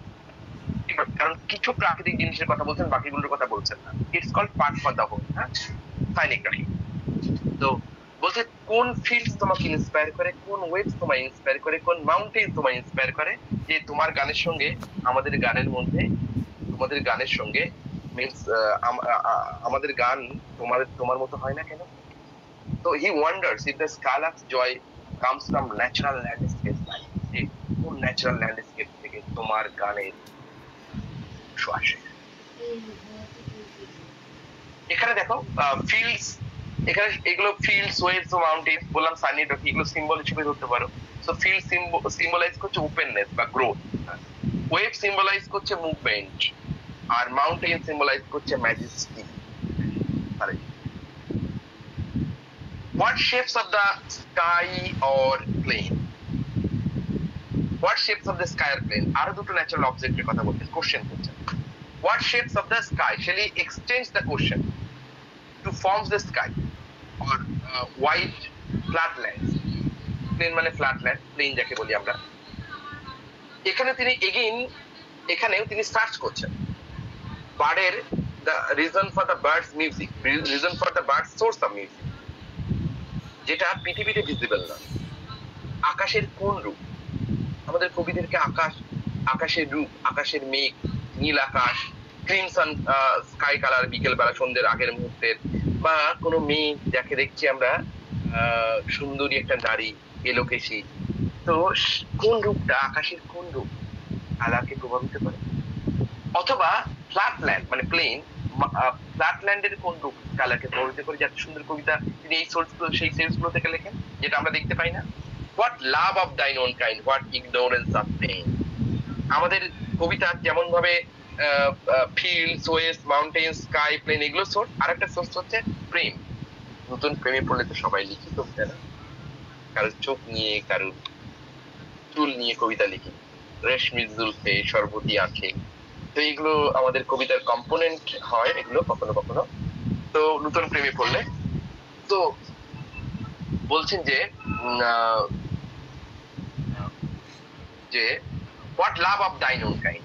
S1: কারণ কিছু প্রাকৃতিক জিনিসের কথা বলছেন, বাকিগুলোর কথা বলছেন না। It's called part for the whole, হ্যাঁ, সাইনিগ্রাফি। তো বলছে কোন ফিল্ডস তোমাকে ইন্সপায়ার করে, কোন ওয়েভস তোমায় ইন্সপায়ার করে, কোন মাউন্টেন তোমায় ইন্সপায়ার করে, যে তোমার গানের সঙ্গে আমাদের গানের মধ্যে, তোমাদের গানের সঙ্গে মিন্স আমাদের গান তোমার মতো হয় না কেন? তো he wonders if the skylark's joy comes from natural landscape, যে কোন ন্যাচারাল ল্যান্ডস্কেপ থেকে তোমার গানের আসে। এখানে দেখো ফিল্ডস, এখানে এগুলো ফিল্ডস, ওয়েভস ও মাউন্টেন্স, বললাম সানি ডকি, এগুলো সিম্বল হিসেবে ধরতে পারো। সো ফিল্ড সিম্বলাইজ করছে ওপেননেস বা গ্রোথ, ওয়েভ সিম্বলাইজ করছে মুভমেন্ট, আর মাউন্টেন সিম্বলাইজ করছে majesty. What shapes of the sky or plane? What shapes of the sky or plane? আরো দুটো ন্যাচারাল অবজেক্টের কথা বলতে কোশ্চেন করছে। What shapes of the sky? Shall we exchange the question to form the sky or white flat lands? Plane মানে flat land, plane যাকে বলি আমরা। এখানে তিনি এগেইন, এখানেও তিনি সার্চ করছেন বার্ডের the reason for the bird's music, reason for the bird's source of music, যেটা পৃথিবীতে ভিজিবল না। আকাশের কোন রূপ? আমাদের কবিদেরকে আকাশ, আকাশের রূপ, আকাশের মেঘ, নীল আকাশ, ক্রিমসন স্কাই কালার বিকেল বেলা সন্ধ্যের আগের মুহূর্তের, বা কোনো মেঘ যাকে দেখছি আমরা সুন্দরী একটা নারী এলোকেশী, তো কোন রূপটা, আকাশের কোন রূপ কালারকে প্রভাবিত করে? অথবা ফ্ল্যাট ল্যান্ড মানে প্লেন, ফ্ল্যাট ল্যান্ডের কোন রূপ কালারকে প্রভাবিত করে? যাতে সুন্দর কবিতা তিনি এই সোর্সগুলো, সেই সোর্সগুলো থেকে লেখেন যেটা আমরা দেখতে পাই না। What love of thine own kind, what ignorance of pain। আমাদের কবিতা যেমন ভাবে fields, waves, mountain, sky, plain এগুলো সোর্স, আর একটা সোর্স হচ্ছে প্রেম। নতুন প্রেমে পড়লে তো সবাই লিখি কবিতা না, কারোর চোখ নিয়ে, কারোর চুল নিয়ে কবিতা লিখি, রেশমি জুলফে, সর্বতি আঁখে, তো এগুলো আমাদের কবিতার কম্পোনেন্ট হয়, এগুলো কখনো কখনো। তো নতুন প্রেমে পড়লে তো বলছেন যে যে what love of thine own kind,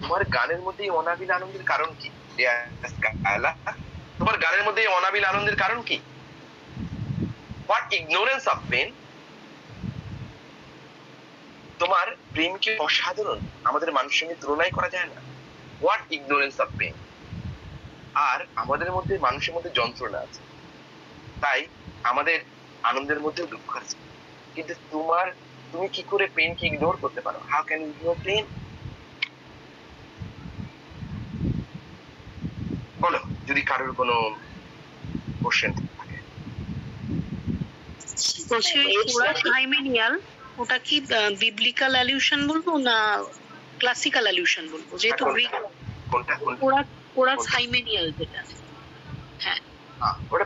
S1: তোমার গানের মধ্যে এই অনাবিল আনন্দের কারণ কি? তোমার গানের মধ্যে এই অনাবিল আনন্দের কারণ কি? হোয়াট ignorance of pain, তোমার প্রেমকে অসাধারণ, আমাদের মানুষের সঙ্গে তুলনাই করা যায় না। হোয়াট ignorance of pain, আর আমাদের মধ্যে, মানুষের মধ্যে যন্ত্রণা আছে, তাই আমাদের আনন্দের মধ্যেও দুঃখ আছে, কিন্তু তুমি কি করে পেনকে ইগনোর করতে পারো? How can you ignore pain? বলো যদি কারোর কোনো কোশ্চেন থাকে।
S3: হাইমেনিয়াল, ওটা কি বিবলিক্যাল অ্যালিউশন বলবো না ক্লাসিক্যাল অ্যালিউশন বলবো? যেহেতু গ্রিক,
S1: কোনটা
S3: কোরাস হাইমেনিয়াল যেটা, হ্যাঁ
S1: ওটা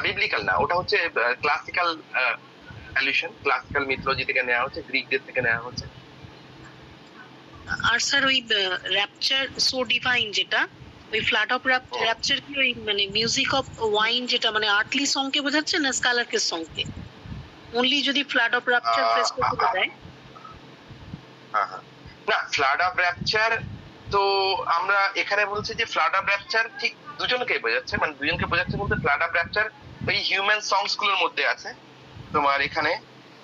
S1: বিবলিক্যাল না, ওটা হচ্ছে ক্লাসিক্যাল অ্যালিউশন, ক্লাসিক্যাল মিথোলজি থেকে নেওয়া হচ্ছে, গ্রিকদের থেকে নেওয়া হচ্ছে।
S3: আর স্যার ওই র্যাপচার সো ডিভাইন যেটা, ওই ফ্ল্যাট অফ র্যাপচার কি ওই মানে মিউজিক অফ ওয়াইন যেটা মানে আর্টলি সং কে বোঝাচ্ছে না স্কালারকে সং কে? অনলি যদি ফ্ল্যাট অফ র্যাপচার ফেস করতে দেয়।
S1: না, ফ্ল্যাট অফ র্যাপচার তো আমরা এখানে বলছি যে ফ্ল্যাট অফ র্যাপচার ঠিক দুজনকে বোঝাচ্ছে, মানে দুজনকে বোঝাচ্ছে বলতে ফ্ল্যাট অফ র্যাপচার ওই হিউম্যান সংস গুলোর মধ্যে আছে। তোমার এখানে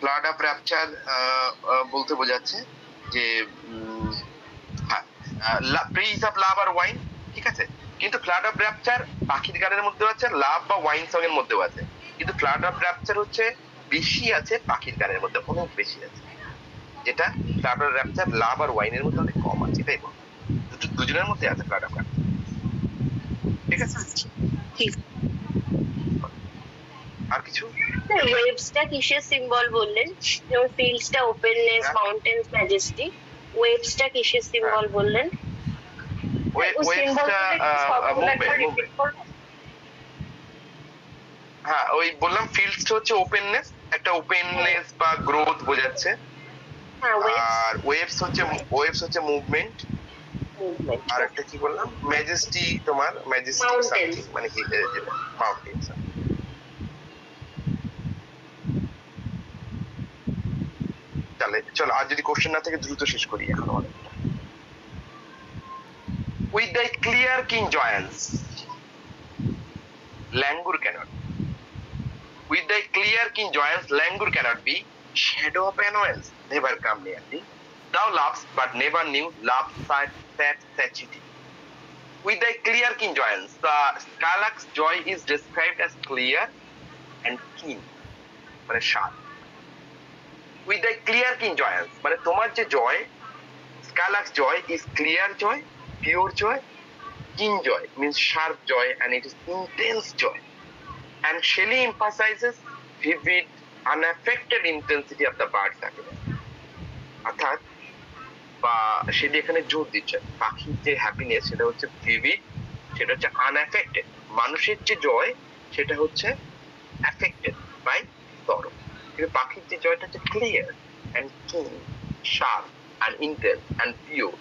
S1: ফ্ল্যাট অফ র্যাপচার বলতে বোঝাচ্ছে যে প্রেইজ অফ লাভ আর ওয়াইন, ঠিক আছে, কিন্তু ফ্ল্যাট অফ র্যাপচার পাখির গানের মধ্যেও আছে, লাভ বা ওয়াইন সং এর মধ্যেও আছে, কিন্তু ফ্ল্যাট অফ র্যাপচার হচ্ছে বেশি আছে পাখির গানের মধ্যে, অনেক বেশি আছে, যেটা ফ্ল্যাট অফ র্যাপচার লাভ আর ওয়াইনের মধ্যে অনেক কম আছে, এটাই বলবো। দুজনের মধ্যে আছে ফ্ল্যাট অফ র্যাপচার, ঠিক আছে।
S3: ঠিক।
S1: আর কিছু?
S2: ওয়েভসটা কিসের সিম্বল বললেন? যেমন ফিল্ডসটা ওপেননেস, মাউন্টেন্স ম্যাজেস্টি, ওয়েভসটা কিসের সিম্বল বললেন?
S1: ওয়েভসটা হ্যাঁ, ওই বললাম ফিল্ডসটা হচ্ছে ওপেননেস, একটা ওপেননেস বা গ্রোথ বোঝাচ্ছে, আর ওয়েভস হচ্ছে মুভমেন্ট, আর একটা কি বললাম ম্যাজেস্টি, তোমার ম্যাজেস্টিক সামথিং মানে কি মাউন্টেন্স। চলো আর যদি কোশ্চেন না থাকে দ্রুত শেষ করি এখন আমাদের। With thy clear keen joyance, languor cannot. With thy clear keen joyance, languor cannot be. Shadow of annoyance never come near thee. Thou lovest but never knew love's sad satiety. With thy clear keen joyance, the skylark's joy is described as clear and keen, মানে sharp. With thy clear keen joyance, মানে তোমার যে জয়, skylark's joy is clear joy, pure joy, keen joy means sharp joy, and it is intense joy. And Shelley emphasizes vivid, unaffected intensity of the bird's happiness. অর্থাৎ বা সেটি এখানে জোর দিচ্ছে পাখির যে হ্যাপিনেস সেটা হচ্ছে ভিভিড, সেটা হচ্ছে আনএফেক্টেড। মানুষের যে জয় সেটা হচ্ছে অ্যাফেক্টেড বাই সরো, কিন্তু পাখির যে জয়টা হচ্ছে clear and kin, sharp and intense and pure,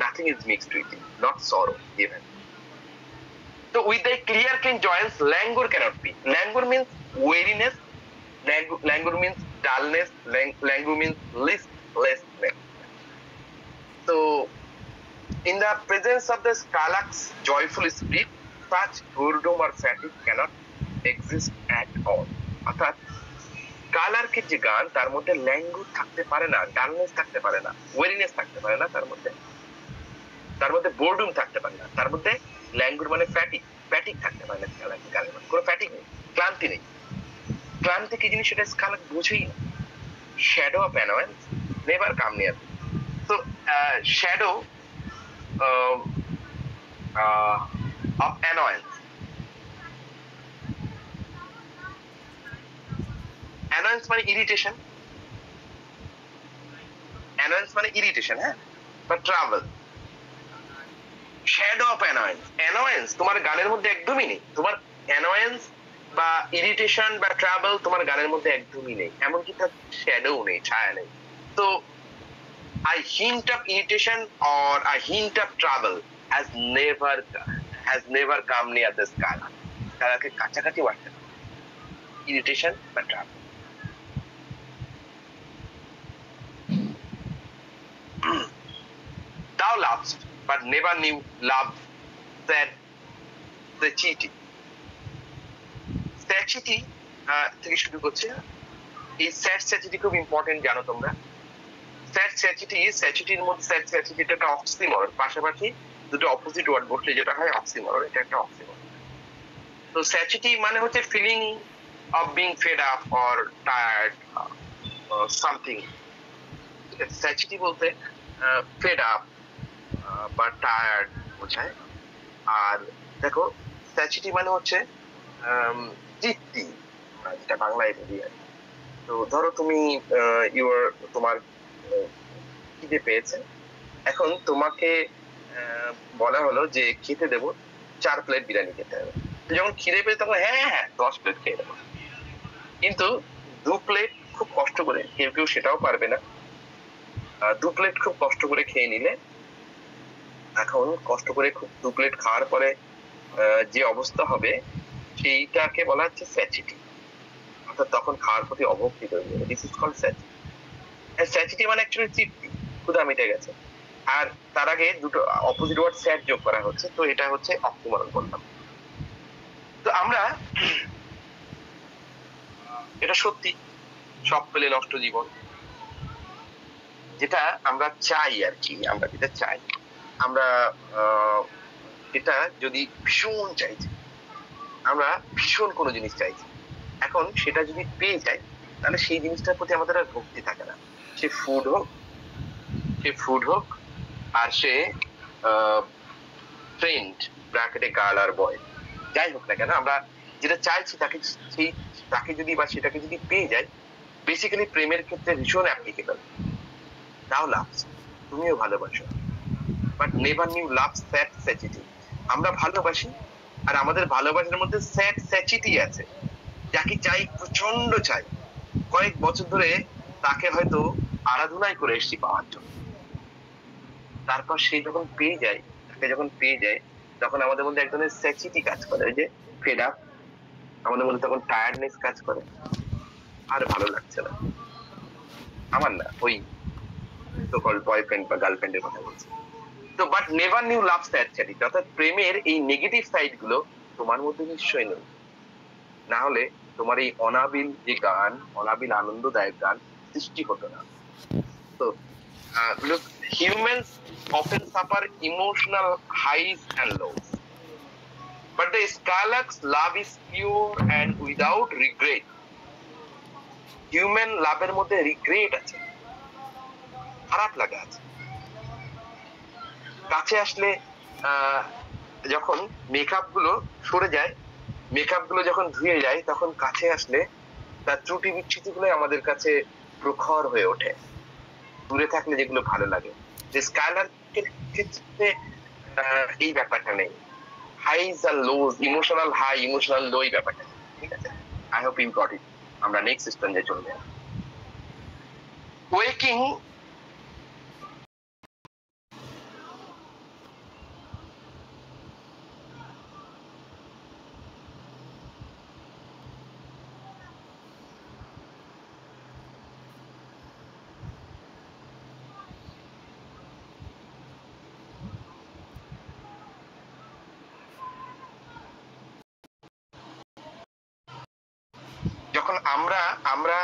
S1: nothing is mixed with it, not সরো even. So with a clear clean joyance, languor cannot be. Languor means weariness, languor means dullness, languor means listlessness. So in the presence of the skylark's joyful spirit, such boredom or fatigue cannot exist at all. অর্থাৎ স্কালার্কের যে গান তার মধ্যে langur থাকতে পারে না, dullness থাকতে পারে না, ওয়েরিনেস থাকতে পারে না, তার মধ্যে বোর্ডুম থাকতে পারে না, তার মধ্যে ল্যাঙ্গুর মানে ফ্যাটিক থাকতে পারে না। স্কালার্কের গানের মধ্যে কোনো ফ্যাটিক নেই, ক্লান্তি নেই। ক্লান্তি কি জিনিস সেটা স্কালার্ক বুঝেই না। Shadow of annoyance never come near. So shadow of annoyance. Annoyance মানে ইরিটেশন, annoyance মানে ইরিটেশন, হ্যাঁ, বা travel. Shadow of annoyance, annoyance তোমার গানের মধ্যে একদমই নেই। তোমার অ্যানোয়েন্স বা ইরিটেশন বা ট্রাভেল তোমার গানের মধ্যে একদমই নেই, এমনকি তার শ্যাডো নেই, ছায়া নেই। তো a hint of irritation or a hint of trouble has never come near the skylark. Skylark এর কাছাকাছি আসে না irritation বা trouble. Thou lovest but never knew love, said satiety. Satiety থেকে শুরু করছে। এই sad satiety খুব ইম্পর্টেন্ট, জানো তোমরা। স্যাড স্যাচিটির মধ্যে স্যাড স্যাচিটি একটা অক্সিমরন, পাশাপাশি দুটো অপোজিট ওয়ার্ড বসলে যেটা হয় অক্সিমরন, এটা একটা অক্সিমরন। তো স্যাচিটি মানে হচ্ছে feeling of being fed up or tired something. Satiety বলতে ফেড আপ বা টায়ার্ড বোঝায়। আর দেখো স্যাচিটি মানে হচ্ছে তৃপ্তি, যেটা বাংলায় বলি আর কি। তো ধরো তুমি তোমার খিদে পেয়েছে, এখন তোমাকে বলা হলো যে খেতে দেবো 4 প্লেট বিরিয়ানি খেতে হবে। যখন খিদে পেয়ে তখন হ্যাঁ 10 প্লেট খেয়ে দেবো, কিন্তু 2 প্লেট খুব কষ্ট করে, কেউ সেটাও পারবে না। 2 প্লেট খুব কষ্ট করে খেয়ে নিলে, এখন কষ্ট করে খুব 2 প্লেট খাওয়ার পরে যে অবস্থা হবে সেইটাকে বলা হচ্ছে স্যাচিটি, অর্থাৎ তখন খাওয়ার প্রতি অভক্তি তৈরি হবে। This is called satiety. Satiety মানে অ্যাকচুয়ালি তৃপ্তি, ক্ষুধা মিটে গেছে। আর তার আগে দুটো অপোজিট ওয়ার্ড স্যাড যোগ করা হচ্ছে, তো এটা হচ্ছে অক্সিমরন বললাম। তো আমরা এটা সত্যি সব পেলে নষ্ট জীবন, যেটা আমরা চাই আর কি, আমরা যেটা চাই, আমরা এটা যদি ভীষণ চাইছি, আমরা ভীষণ কোনো জিনিস চাইছি, এখন সেটা যদি পেয়ে যাই তাহলে সেই জিনিসটার প্রতি আমাদের আর ভক্তি থাকে না। সে ফুড হোক আর সে ফ্রেন্ড ব্র্যাকেটে গার্ল আর বয়, যাই হোক না কেন, আমরা যেটা চাইছি তাকে যদি বা সেটাকে যদি পেয়ে যাই, বেসিক্যালি প্রেমের ক্ষেত্রে ভীষণ অ্যাপ্লিকেবল। নাও লাভস, তুমিও ভালোবাসো, but never knew love sad satiety. আমরা ভালোবাসি আর আমাদের ভালোবাসার মধ্যে স্যাড স্যাচিটি আছে। যাকে চাই, প্রচন্ড চাই, কয়েক বছর ধরে তাকে হয়তো আরাধনাই করে এসেছি পাওয়ার জন্য, তারপর সে যখন পেয়ে যায়, তখন আমাদের মধ্যে এক ধরনের স্যাচিটি কাজ করে, ওই যে ফেড আপ, আমাদের মধ্যে তখন টায়ার্ডনেস কাজ করে, আর ভালো লাগছে না। আমার না, ওই বয়ফ্রেন্ড বা গার্লফ্রেন্ডের কথা বলছি। তো বাট নেভার নিউ লাভ স্যাচিটি, অর্থাৎ প্রেমের এই নেগেটিভ সাইড গুলো তোমার মধ্যে নিশ্চয়ই নেই, না হলে তোমার এই অনাবিল যে গান, অনাবিল আনন্দদায়ক গান সৃষ্টি হতো না। তো look, humans often suffer emotional highs and lows, but the skylark's love is pure and without regret. Human লাভের মধ্যে রিগ্রেট আছে, খারাপ লাগা আছে, কাছে আসলে যখন মেকআপ গুলো সরে যায়, মেকআপ গুলো যখন ধুয়ে যায়, তখন কাছে আসলে তার ত্রুটি বিচ্ছুতি গুলো আমাদের কাছে প্রখর হয়ে ওঠে, দূরে থাকলে যেগুলো ভালো লাগে। যে স্কাইলার ক্ষেত্রে এই ব্যাপারটা নেই, হাইজ আর lows, emotional high emotional low এই ব্যাপারটা, ঠিক আছে? I hope you got it. আমরা নেক্সট স্টেজে চলে যাই। ওয়েকিং যখন আমরা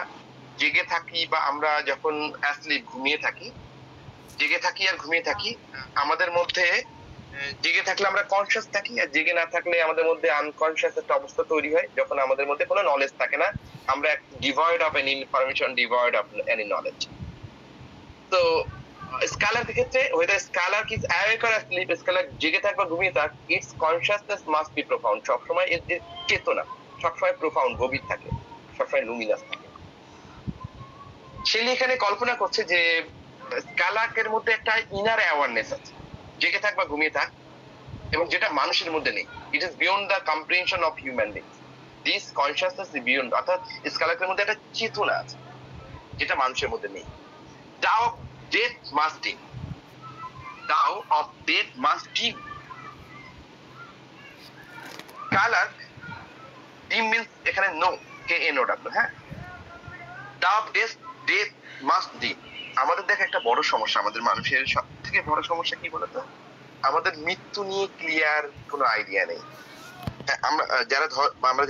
S1: জেগে থাকি বা আমরা যখন অ্যাসলিপ ঘুমিয়ে থাকি, জেগে থাকি আর ঘুমিয়ে থাকি, আমাদের মধ্যে জেগে থাকলে আমরা কনসিয়াস থাকি, আর জেগে না থাকলে আমাদের মধ্যে আনকনসিয়াস একটা অবস্থা তৈরি হয়, যখন আমাদের মধ্যে কোনো নলেজ থাকে না, আমরা devoid of any information, devoid of any knowledge. তো স্কালার ক্ষেত্রে whether স্কালার is awake or asleep, স্কালার জেগে থাক বা ঘুমিয়ে থাক, its consciousness must be profound। সবসময় এর যে চেতনা সবসময় প্রোফাউন্ড, গভীর থাকে, সবসময় লুমিনাস থাকে। শেলি এখানে কল্পনা করছে যে স্কালাকের মধ্যে একটা ইনার অ্যাওয়ারনেস আছে, জেগে থাক বা ঘুমিয়ে থাক, এবং যেটা মানুষের মধ্যে নেই। It is beyond the comprehension of human beings. This consciousness is beyond, অর্থাৎ স্কালাকের মধ্যে একটা চেতনা আছে যেটা মানুষের মধ্যে নেই। Thou of death must dim. Thou of death must dim. Color dim means এখানে no, K-N-O-W, হ্যাঁ? Thou of death must dim. আমাদের দেখ একটা বড় সমস্যা, আমাদের মানুষের সব থেকে বড় সমস্যা কি বলতো? আমাদের মৃত্যু নিয়ে ক্লিয়ার কোনো আইডিয়া নেই। আমরা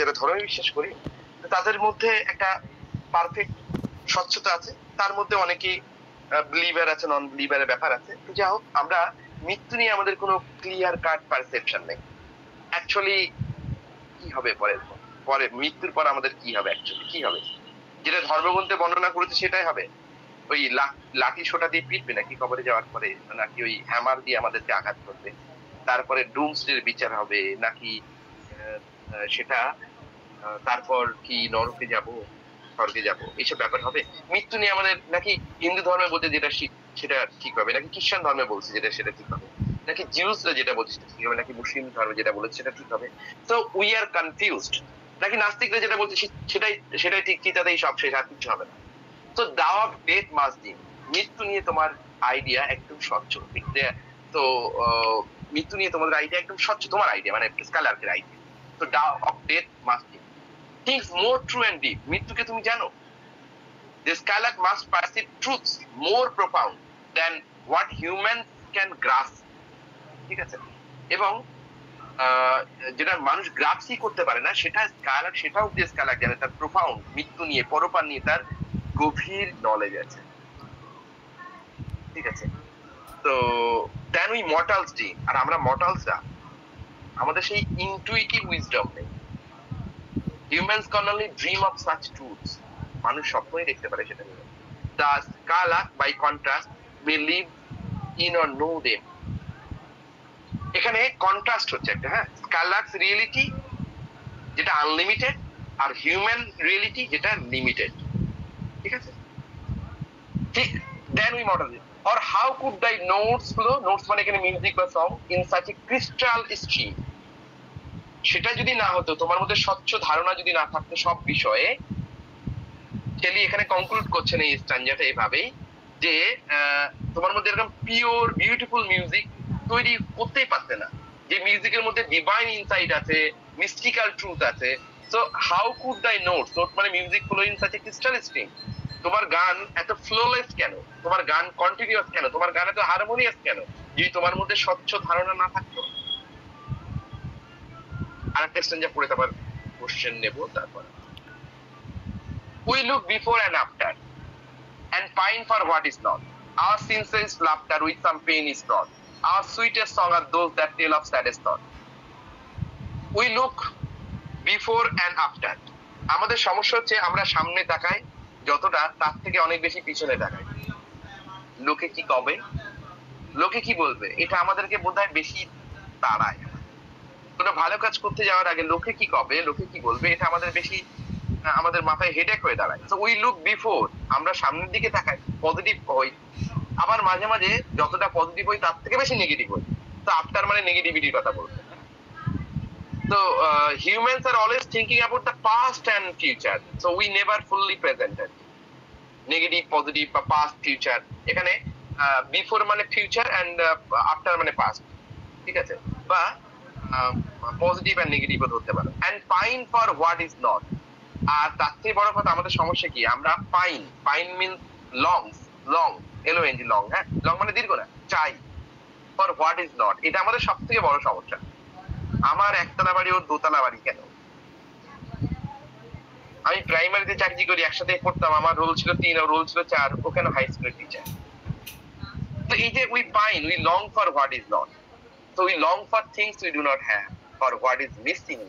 S1: যারা ধর্মে বিশ্বাস করি, তাদের মধ্যে একটা পারফেক্ট স্বচ্ছতা আছে, তার মধ্যে অনেকেই বিলিভার আছে, নন বিলিভারের ব্যাপার আছে। তো যাই হোক, আমরা মৃত্যু নিয়ে আমাদের কোনো ক্লিয়ার কাট পারসেপশন নেই। অ্যাকচুয়ালি কি হবে পরে মৃত্যুর পর আমাদের কি হবে, অ্যাকচুয়ালি কি হবে, যেটা ধর্মগ্রন্থে বর্ণনা করেছে সেটাই হবে। ওই লাঠি সোটা দিয়ে পিটবে, নাকি কবরে যাওয়ার পরে, নাকি ওই হ্যামার দিয়ে আমাদেরকে আঘাত করবে, তারপরে ডুমসডের বিচার হবে, নাকি সেটা তারপর কি নরকে যাব, স্বর্গে যাব, এইসব ব্যাপার হবে। মৃত্যু নিয়ে আমাদের নাকি হিন্দু ধর্মে বলতে যেটা সেটা ঠিক হবে, নাকি খ্রিস্টান ধর্মে বলছে যেটা সেটা ঠিক হবে, নাকি জিউসরা যেটা বলছে সেটা ঠিক হবে, নাকি মুসলিম ধর্মে যেটা বলেছে সেটা ঠিক হবে। তো উই আর কনফিউজড। নাকি নাস্তিকরা যেটা বলছে সেটাই ঠিক, চিন্তাতেই সব শেষ, আর কিছু হবে না। তো দাও অফ ডেথ মাস্ট বি, মৃত্যু নিয়ে তোমার আইডিয়া একদম স্বচ্ছ। তো মৃত্যু নিয়ে তোমাদের আইডিয়া একদম স্বচ্ছ, তোমার আইডিয়া মানে স্কালারকের আইডিয়া। তো দাও of death must be things more true and deep. মৃত্যুকে তুমি জানো? The scholar must perceive truths more profound than what humans can grasp. ঠিক আছে? এবং যেটা মানুষ গ্রাসই করতে পারে না, সেটাও যে স্কালার জানে, তার প্রোফাউন্ড মৃত্যু নিয়ে, পরপার নিয়ে তার গভীর নলেজ আছে। ঠিক আছে? তো দেন উই মর্টালস ডি, আর আমরা মর্টালসরা আমাদের সেই ইনটুইটিভ উইজডম নেই। Humans can only dream of such truths. মানুষ স্বপ্নই দেখতে পারে সেটা নিয়ে। The scholar, by contrast, may live in or know them. এখানে কন্ট্রাস্ট হচ্ছে একটা, হ্যাঁ? স্কালারস রিয়েলিটি যেটা আনলিমিটেড, আর হিউম্যান রিয়েলিটি যেটা লিমিটেড। ঠিক আছে? Then we model it. Or how could thy notes flow? Notes মানে এখানে মিউজিক বা song, in such a crystal stream. সেটা যদি না হতো, তোমার মধ্যে স্বচ্ছ ধারণা যদি না থাকতো সব বিষয়ে, শেলি এখানে কনক্লুড করছেন এই স্ট্যানজাটা এভাবেই যে তোমার মধ্যে এরকম পিওর বিউটিফুল মিউজিক তৈরি করতেই পারতে না, যে মিউজিকের মধ্যে ডিভাইন ইনসাইট আছে, মিস্টিক্যাল ট্রুথ আছে। সো হাউ কুড দাই নোট মানে music flow in such a crystal stream? তোমার গান এত ফ্লোলেস কেন, তোমার গান কন্টিনিউয়াস কেন, তোমার গান এত হারমোনিয়াস কেন, যদি তোমার মধ্যে স্বচ্ছ ধারণা না থাকতো? আরেকটা স্ট্যানজা পড়ে তারপর কোশ্চেন নেব। তারপর we look before and after and pine for what is not. Our sincerest laughter with some pain is brought. Our sweetest song are those that tell of saddest thought. We look before and after. আমাদের সমস্যা হচ্ছে আমরা সামনে তাকাই যতটা, তার থেকে অনেক বেশি পিছনে তাকাই। লোকে কি কবে, লোকে কি বলবে, এটা আমাদেরকে বোধহয় বেশি তাড়ায়। কোনো ভালো কাজ করতে যাওয়ার আগে লোকে কি কবে, লোকে কি বলবে, এটা আমাদের বেশি আমাদের মাথায় হেডেক হয়ে দাঁড়ায়। সো উই লুক বিফোর, আমরা সামনের দিকে তাকাই, পজিটিভ হই, আবার মাঝে মাঝে যতটা পজিটিভ হই তার থেকে বেশি নেগেটিভ হই। তো আফটার মানে নেগেটিভিটির কথা বলবো। So humans are always thinking about the past and future. So we never fully presented. Negative, positive, বা past, future. এখানে before মানে future and after মানে past. ঠিক আছে? বা পজিটিভ আর নেগেটিভ ধরতে পারো। And pine for what is not. আর তার থেকে বড় কথা আমাদের সমস্যা কি, আমরা pine means long, LONG, long, হ্যাঁ, লং মানে দীর্ঘ না, চাই ফর হোয়াট ইজ নট। এটা আমাদের সব থেকে বড় সমস্যা। আমার একতলা বাড়ি ওর দোতলা বাড়ি কেন? আমি প্রাইমারিতে চাকরি করি, একসাথে পড়তাম, আমার রোল ছিল 3 আর রোল ছিল 4, ও কেন হাই স্কুলের টিচার? তো এই যে we long for what is not, so we long for things we do not have, for what is missing.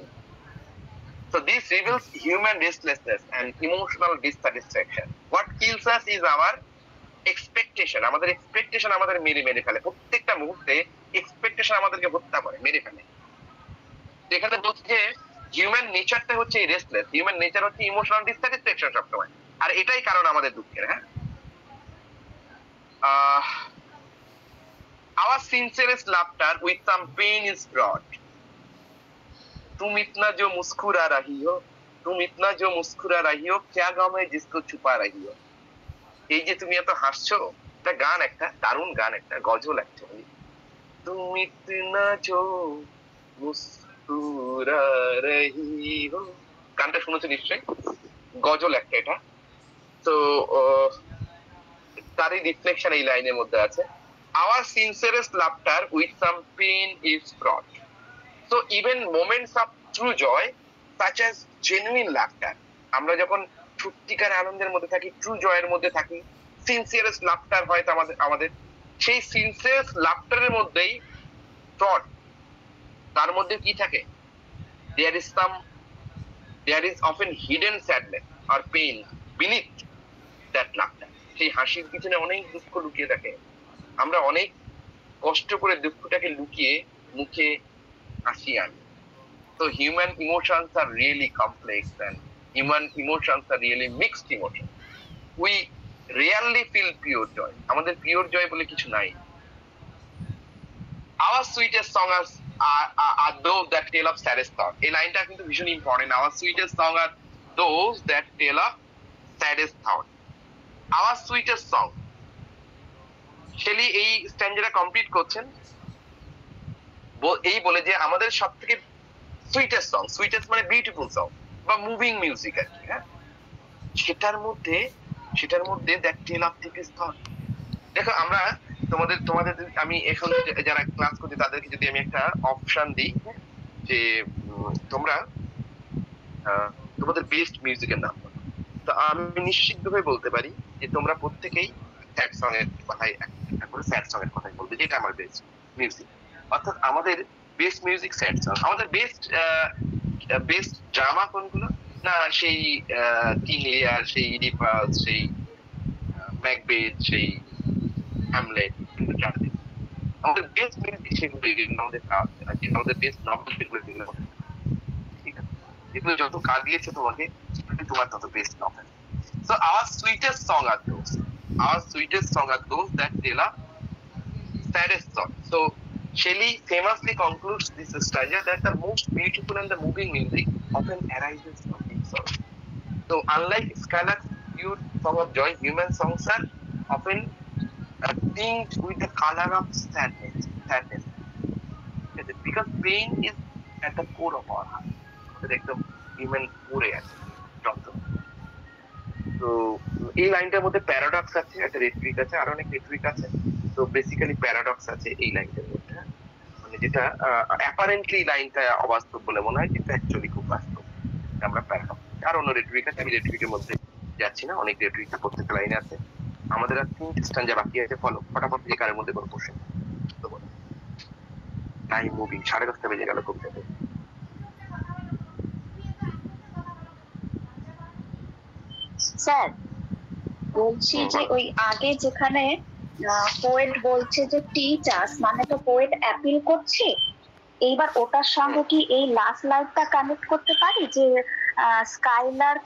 S1: So this reveals human restlessness and emotional dissatisfaction. What kills us is our expectation. আমাদের expectation আমাদের মেরে ফেলে, প্রত্যেকটা মুহূর্তে expectation আমাদেরকে হত্যা করে, মেরে ফেলে। এখানে বলছে যে হিউম্যান নেচারটা হচ্ছে রেস্টলেস, হিউম্যান নেচার হচ্ছে ইমোশনাল ডিসস্যাটিসফ্যাকশন সবসময়, আর এটাই কারণ আমাদের দুঃখের। হ্যাঁ, our sincerest laughter with some pain is brought. तुम इतना जो मुस्कुरा रही हो, क्या गम है जिसको छुपा रही हो। এই যে তুমি এত হাসছো, এটা গান, একটা দারুণ গান, একটা গজল অ্যাকচুয়ালি। तुम इतना जो मुस्कुरा रही हो, গানটা শুনেছো নিশ্চয়ই, গজল একটা এটা। তো তারই রিফ্লেকশন এই লাইনের মধ্যে আছে। Our sincerest laughter with some pain is fraught. So even moments of true joy, such as genuine laughter, আমরা যখন সত্যিকার আনন্দের মধ্যে থাকি, ট্রু জয়ের মধ্যে থাকি, সিনসিয়ারেস্ট লাফটার হয় আমাদের, সেই সিনসিয়ারেস্ট লাফটারের মধ্যেই ফ্রড, তার মধ্যে কি থাকে, there is often hidden sadness or pain beneath that laughter. সেই হাসির পিছনে অনেক দুঃখ লুকিয়ে থাকে, আমরা অনেক কষ্ট করে দুঃখটাকে লুকিয়ে মুখে হাসি আনি। So human emotions are really complex and human emotions are really mixed emotions. We rarely feel pure joy. আমাদের pure joy বলে কিছু নাই। Our sweetest songs are those that tell of saddest thought. এই লাইনটা কিন্তু ভীষণ important. Our sweetest songs are those that tell of saddest thought. Our sweetest song. Shelley এই স্ট্যান্জাটা কমপ্লিট করছেন এই বলে যে আমাদের সব থেকে সুইটেস্ট সং, সুইটেস্ট মানে বিউটিফুল সং বা মুভিং মিউজিক আর কি, হ্যাঁ, সেটার মধ্যে that tell of deepest thought. দেখো আমরা তোমাদের আমি এখন যারা ক্লাস করছি তাদেরকে যদি আমি একটা অপশন দিই যে তোমরা তোমাদের বেস্ট মিউজিকের নাম বলো, তো আমি নিশ্চিতভাবে বলতে পারি যে তোমরা প্রত্যেকেই স্যাড সং এর কথাই, একটা করে স্যাড সং এর কথাই বলবে, যেটা আমার বেস্ট মিউজিক। অর্থাৎ আমাদের বেস্ট মিউজিক স্যাড সং। আমাদের বেস্ট ড্রামা কোনগুলো না, সেই কিং লিয়ার, সেই ইডিপাস, সেই ম্যাকবেথ, সেই হ্যামলেট, আমাদের বেস্ট মিউজিক সেগুলো, আমাদের বেস্ট নভেল সেগুলো, ঠিক আছে, যেগুলো যত কাঁদিয়েছে তোমাকে তোমার তত best novel. So our sweetest song are those that tell a saddest thought. So Shelley famously concludes this stanza that the most beautiful and the moving music often arises from deep sorrow. So unlike Skylark's pure song of joy, human songs are often tinged with the color of sadness. Because pain is at the core of our heart. একদম human পুরে আছে যন্ত্রণা। তো এই লাইনটার মধ্যে paradox আছে, একটা rhetoric আছে, আর অনেক রেটরিক আছে। তো বেসিক্যালি প্যারাডক্স আছে এই লাইনটার মধ্যে, মানে যেটা অ্যাপারেন্টলি লাইনটা অবাস্তব বলে মনে হয়, কিন্তু অ্যাকচুয়ালি খুব বাস্তব। আমরা প্যারাডক্স, আর অন্য রেটরিক আছে, আমি রেটরিকের মধ্যে যাচ্ছি না, অনেক রেটরিকটা প্রত্যেকটা লাইনে আছে। আমাদের আর 3টে স্ট্যান্জা বাকি আছে, ফলো ফটাফট এই কারের মধ্যে কোনো কোশ্চেন তো বলো। টাইম মুভিং, 10:30 বেজে গেল কবিতাতে।
S4: স্যার বলছি যে ওই আগে যেখানে পোয়েট বলছে যে টিচ আস, মানে তো পোয়েট অ্যাপিল করছে, এইবার ওটার সঙ্গে কি এই লাস্ট লাইফটা কানেক্ট করতে পারি যে স্কাইলার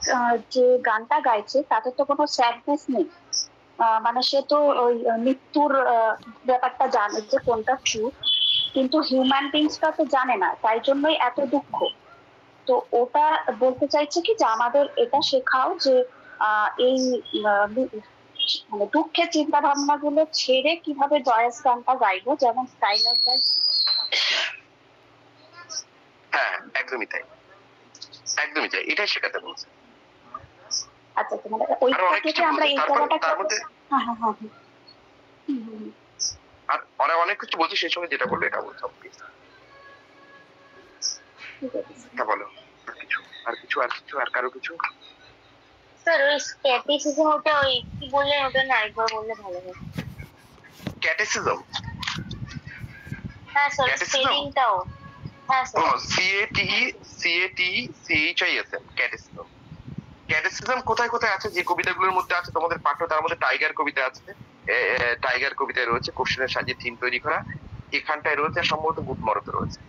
S4: যে গানটা গাইছে তাতে তো কোনো স্যাডনেস নেই, মানে সে তো ওই মৃত্যুর ব্যাপারটা জানে যে কোনটা ট্রু, কিন্তু হিউম্যান বিংসটা তো জানে না, তাই জন্যই এত দুঃখ। তো ওটা বলতে চাইছে কি যে আমাদের এটা শেখাও যে এই মানে দুঃখের চিন্তা ভাবনা গুলো ছেড়ে কিভাবে জয়েস গানটা গাইবো, যেমন স্কাইলার গাইছে।
S1: হ্যাঁ, একদমই তাই, একদমই তাই, এটাই শেখাতে বলছে।
S4: আচ্ছা, মানে ওইটা থেকে আমরা এই জায়গাটা
S1: তার মধ্যে
S4: হ্যাঁ হ্যাঁ হ্যাঁ
S1: আর ওরা অনেক কিছু বলছে, সেই সঙ্গে যেটা বললো এটা বলছো। এটা বলো, আর কিছু আর কারো কিছু।
S2: স্যার ওই স্ক্যাপিসিজম, ওটা ওই কি বললেন, ওটা না আরেকবার বললে ভালো হয়।
S1: ক্যাটেসিজম?
S2: হ্যাঁ স্যার, স্পেলিংটাও। হ্যাঁ স্যার,
S1: CATCHISM, ক্যাটেসিজম। ক্যাটেসিজম কোথায় কোথায় আছে, যে কবিতাগুলোর মধ্যে আছে তোমাদের পাঠ্য, তার মধ্যে টাইগার কবিতা আছে, টাইগার কবিতায় রয়েছে কোশ্চেনের সাজিয়ে থিম তৈরি করা, এখানটায় রয়েছে, সম্ভবত গুড মরতে রয়েছে।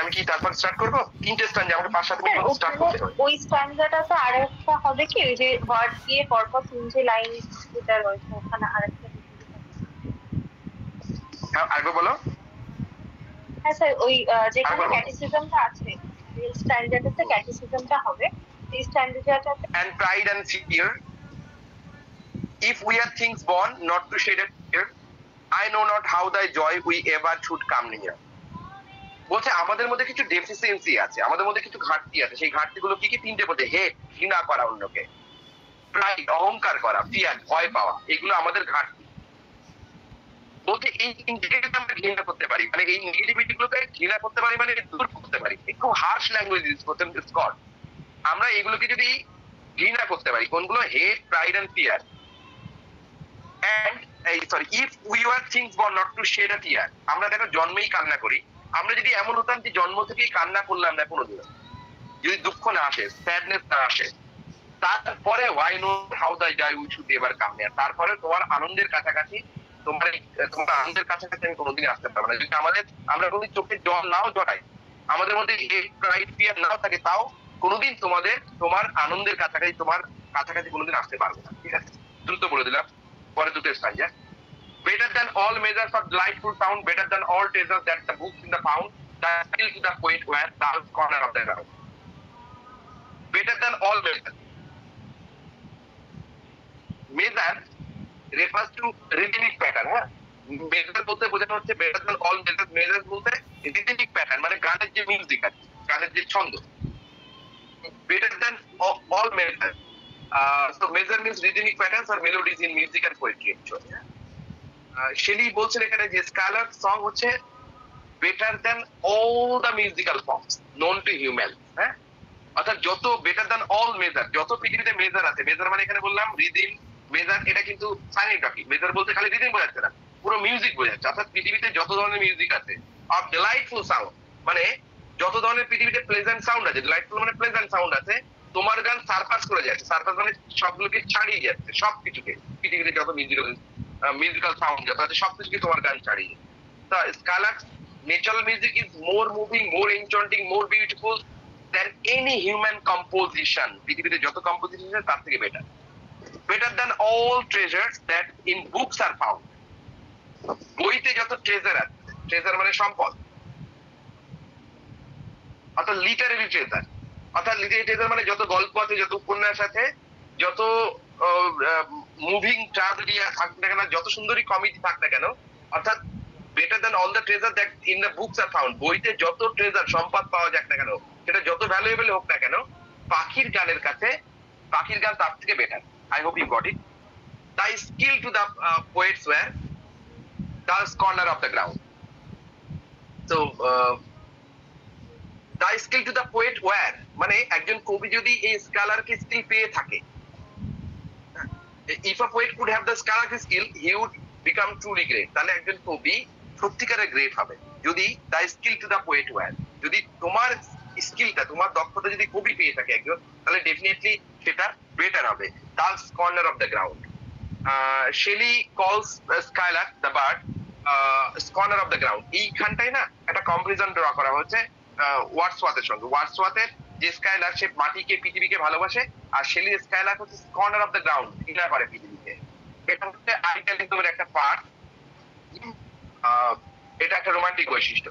S1: আমি কি তারপর স্টার্ট করবো? 3টে স্ট্যান্ডা, আমাকে 5-7 মিনিট মতো স্টার্ট করতে হবে।
S2: ওই স্ট্যান্ডাটা আরেকটা হবে কি, ওই যে ওয়ার্ড দিয়ে পরপর 3টে লাইন যেটা রয়েছে ওখানে আরেকটা।
S1: হ্যাঁ, আরেকবার বলো।
S2: হ্যাঁ স্যার, ওই যেখানে ক্যাটেসিজমটা আছে, স্ট্যান্ডার্ডে ক্যাটেসিজমটা হবে, এই স্ট্যান্ডার্ডটা।
S1: And pride and fear, if we are things born not to shed a tear, I know not how thy joy we ever should come near. বলছে আমাদের মধ্যে কিছু ডেফিসিয়েন্সি আছে, আমাদের মধ্যে কিছু ঘাটতি আছে, সেই ঘাটতিগুলো কি কি? 3টে বলতে, হেট, ঘৃণা করা অন্যকে, প্রাইড, অহংকার করা, ফিয়ার, ভয় পাওয়া, এগুলো আমাদের ঘাটতি। বলতে এই ইন্ডিকেটর আমরা ঘৃণা করতে পারি, মানে এই নেগেটিভিটি গুলোকে ঘৃণা করতে পারি, মানে দূর করতে পারি। খুব হার্শ ল্যাঙ্গুয়েজ ইউজ করতেন স্কট। আমরা এগুলোকে যদি ঘৃণা করতে পারি, কোনগুলো? Hate, pride and fear. if we were things born not to shed a tear, আমরা দেখো জন্মেই কান্না করি, আমরা যদি এমন হতাম যে জন্ম থেকেই কান্না করলাম না কোনোদিন, যদি দুঃখ না আসে, স্যাডনেস না আসে, তারপরে why know how thy joy we should ever come near, তারপরে তোমার আনন্দের কাছাকাছি, তোমার আনন্দের কাছাকাছি আমি কোনোদিন আসতে পারবো না। যদি আমরা কোনোদিন চোখে জল নাও জড়াই, আমাদের মধ্যে প্রাইড ফিয়ার নাও থাকে, তাও কোনোদিন তোমার আনন্দের কাছাকাছি, তোমার কাছাকাছি কোনোদিন আসতে পারবো না। ঠিক আছে, দ্রুত বলে দিলাম, পরে দুটো স্ট্যান্ডা। Better than all measures of delightful sound, better than all treasures that the books in the found, the skill to the poet were the corner of the ground. Better than all measures. Measure refers to rhythmic pattern, হ্যাঁ? Measure বলতে বোঝানো হচ্ছে better than all measures, measures বলতে rhythmic pattern, মানে গানের যে music আছে, গানের যে ছন্দ। Better than all measures. So measure means rhythmic patterns or melodies in music and poetry actually. Shelley বলছেন এখানে যে স্কালার সং হচ্ছে better than all the musical forms known to human, হ্যাঁ? অর্থাৎ যত বেটার দ্যান অল মেজার, যত পৃথিবীতে measure আছে, মেজার মানে এখানে বললাম রিদিম মেজার, এটা কিন্তু সাইনেটোকি, মেজার বলতে খালি রিদিম বোঝাচ্ছে না, পুরো মিউজিক বোঝাচ্ছে। অর্থাৎ পৃথিবীতে যত ধরনের মিউজিক আছে, অফ ডিলাইটফুল সাউন্ড, মানে যত ধরনের পৃথিবীতে প্লেজেন্ট সাউন্ড আছে, ডিলাইটফুল মানে প্লেজেন্ট সাউন্ড আছে, তোমার গান সারপাস করে যাচ্ছে, সারপাস মানে সবগুলোকে ছাড়িয়ে যাচ্ছে, সবকিছুকে, পৃথিবীতে যত মিউজিক্যাল সাউন্ড যত আছে সবকিছুকে তোমার গান ছাড়িয়ে। তো স্কালারস natural music is more moving, more enchanting, more beautiful than any human composition. পৃথিবীতে যত কম্পোজিশন আছে তার থেকে better. Better than all treasures that in books are found. বইতে যত ট্রেজার আছে, ট্রেজার মানে সম্পদ, অর্থাৎ লিটারেরি ট্রেজার, অর্থাৎ লিটারেরি ট্রেজার মানে যত গল্প আছে, যত উপন্যাস আছে, যত মুভিং ট্রাজেডি থাক না কেন, যত সুন্দরী কমেডি থাক না কেন, অর্থাৎ better than all the treasure that in the books are found, বইতে যত ট্রেজার সম্পদ পাওয়া যাক না কেন, সেটা যত ভ্যালুয়েবল হোক না কেন, পাখির গানের কাছে, পাখির গান তার থেকে better. I hope you got it. Thy skill to the poets were the corner of the ground. তো the skill to the poet were মানে একজন কবি যদি এই স্কলারকে স্কিল পেয়ে থাকে, if a poet could have the scholarly skill, he would become truly great. তাহলে একজন কবি সত্যিকারের গ্রেট হবে যদি the skill to the poet were, যদি তোমার স্কিলটা, তোমার দক্ষতা যদি কবি পেয়ে থাকে একজন, তাহলে ডেফিনেটলি সেটা বেটার হবে। Thus corner of the ground. Shelley calls Skylark the bird scorner of the ground. এইখানটাই না একটা কম্পারিজন ড্র করা হচ্ছে ওয়ার্ডসওয়ার্থের সঙ্গে। ওয়ার্ডসওয়ার্থের যে স্কাইলার্ক সে মাটিকে পৃথিবীকে ভালোবাসে, আর শেলি স্কাইলার্ক হচ্ছে কর্নার অফ দ্য গ্রাউন্ড, ঘৃণা করে পৃথিবীকে। এটা হচ্ছে আইডিয়ালিজমের একটা পার্ট, এটা একটা রোমান্টিক বৈশিষ্ট্য।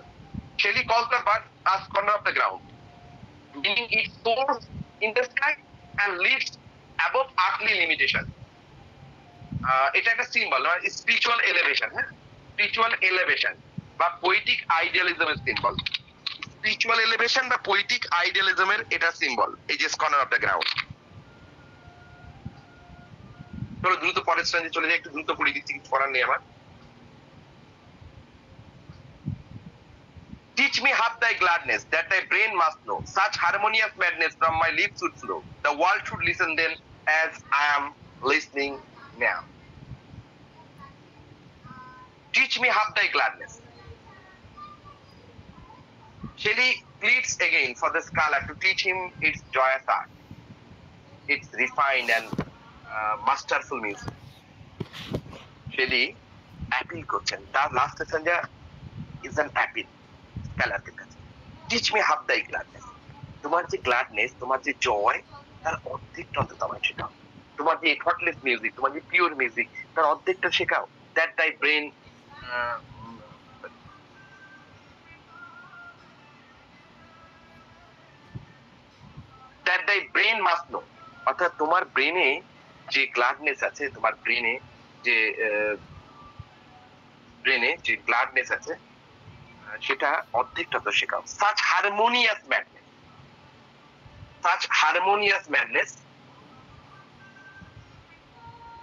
S1: শেলি কলস the bird us corner of the ground, meaning it soars in the sky and lives above earthly limitation. এটা একটা সিম্বল, স্পিরিচুয়াল এলিভেশন। হ্যাঁ, স্পিরিচুয়াল এলিভেশন বা পোয়েটিক আইডিয়ালিজমের সিম্বল। স্পিরিচুয়াল এলিভেশন বা পোয়েটিক আইডিয়ালিজমের এটা সিম্বল, এই যে কর্নার অফ দ্য গ্রাউন্ড। চলো দ্রুত পরের স্ট্যান্ডে চলে যাই, একটু দ্রুত পড়ে দিচ্ছি, কিছু করার নেই আমার। Teach me half thy gladness, that thy brain must know. Such harmonious madness from my lips should flow. The world should listen then, as I am listening now. Teach me half thy gladness. Shelley pleads again for the scholar to teach him its joyous art, its refined and masterful music. Shelley appeal করছেন, তার last স্ট্যান্ডা is an appeal স্কলারকে কাছে। Teach me half thy gladness. তোমার যে গ্ল্যাডনেস, তোমার যে জয়, তার অর্ধেকটা অন্তত আমায় শেখাও। তোমার যে এফর্টলেস মিউজিক, তোমার যে পিওর মিউজিক, তার অর্ধেকটা শেখাও। That thy brain that thy brain must know. অর্থাৎ তোমার ব্রেনে যে গ্ল্যাডনেস আছে, তোমার ব্রেনে যে গ্ল্যাডনেস আছে, সেটা অর্ধেকটা তো শেখাও। Such harmonious madness, such harmonious madness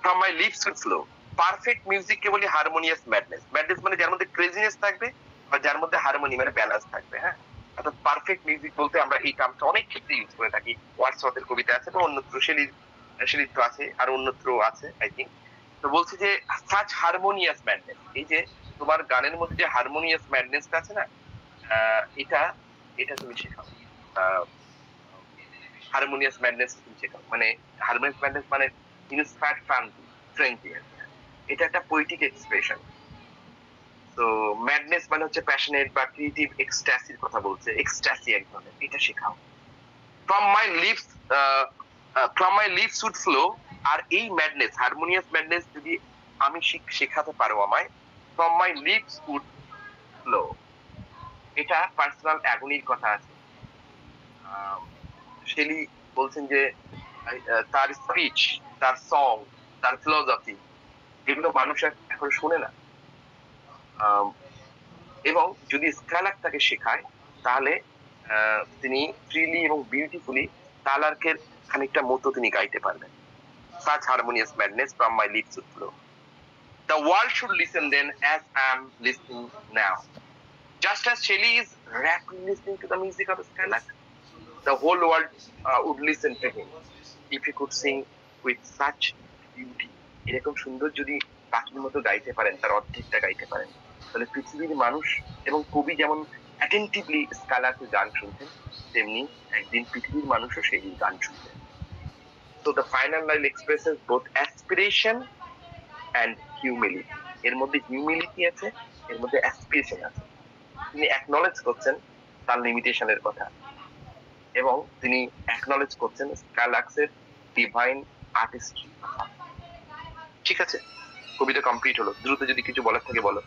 S1: from my lips will flow. Perfect music কে বলি হারমোনিয়াস ম্যাডনেস। ম্যাডনেস মানে যার মধ্যে ক্রেজিনেস থাকবে বা যার মধ্যে হারমোনি মানে ব্যালেন্স থাকবে। হ্যাঁ, অর্থাৎ পারফেক্ট মিউজিক বলতে আমরা এই টার্মটা অনেক ক্ষেত্রে ইউজ করে থাকি। ওয়ার্ডসওয়ার্থের কবিতা আছে বা অন্যত্র, শেলির তো আছে, আর অন্যত্র আছে আই থিঙ্ক। তো বলছি যে সাচ হারমোনিয়াস ম্যাডনেস, এই যে তোমার গানের মধ্যে যে হারমোনিয়াস ম্যাডনেসটা আছে না, এটা তুমি শেখাও। হারমোনিয়াস ম্যাডনেস তুমি শেখাও, মানে হারমোনিয়াস ম্যাডনেস মানে ইন্সপায়ার্ড ফ্রেন্ডলি। এটা একটা পোয়েটিক এক্সপ্রেশন। তো ম্যাডনেস মানে হচ্ছে প্যাশনেট বা ক্রিয়েটিভ এক্সট্যাসির কথা বলছে, এক্সট্যাসি এক ধরনের, এটা শেখাও। From my lips would flow. আর এই ম্যাডনেস, হারমোনিয়াস ম্যাডনেস যদি আমি শেখাতে পারো আমায়, from my lips would flow, এটা পার্সোনাল অ্যাগনির কথা আছে। শেলি বলছেন যে তার স্পিচ, তার সং, তার ফিলোসফি, এগুলো মানুষ এখন শোনে না। এবং যদি স্কালার তাকে শেখায়, তাহলে তিনি ফ্রিলি এবং বিউটিফুলি স্কালারকের খানিকটা মতো তিনি গাইতে পারবেন। Such harmonious madness from my lips would flow. The world should listen then, as I am listening now. Just as Shelley is raptly listening to the music of Skylark, the whole world would listen to him if he could sing with such beauty. এরকম সুন্দর যদি পাখির মতো গাইতে পারেন, তার অর্ধেকটা গাইতে পারেন, তাহলে পৃথিবীর মানুষ এবং কবি যেমন অ্যাটেন্টিভলি স্কালারকে গান শুনতেন, তেমনি একদিন পৃথিবীর মানুষও সেই গান শুনতেন। So the final line expresses both aspiration and humility. এর মধ্যে হিউমিলিটি আছে, এর মধ্যে অ্যাসপিরেশন আছে। তিনি অ্যাকনলেজ করছেন তার লিমিটেশনের কথা, এবং তিনি অ্যাকনলেজ করছেন স্কালার্কসের ডিভাইন আর্টিস্ট্রি। ঠিক আছে, কবিতা কমপ্লিট হলো। দ্রুত যদি কিছু বলার থাকে বলো।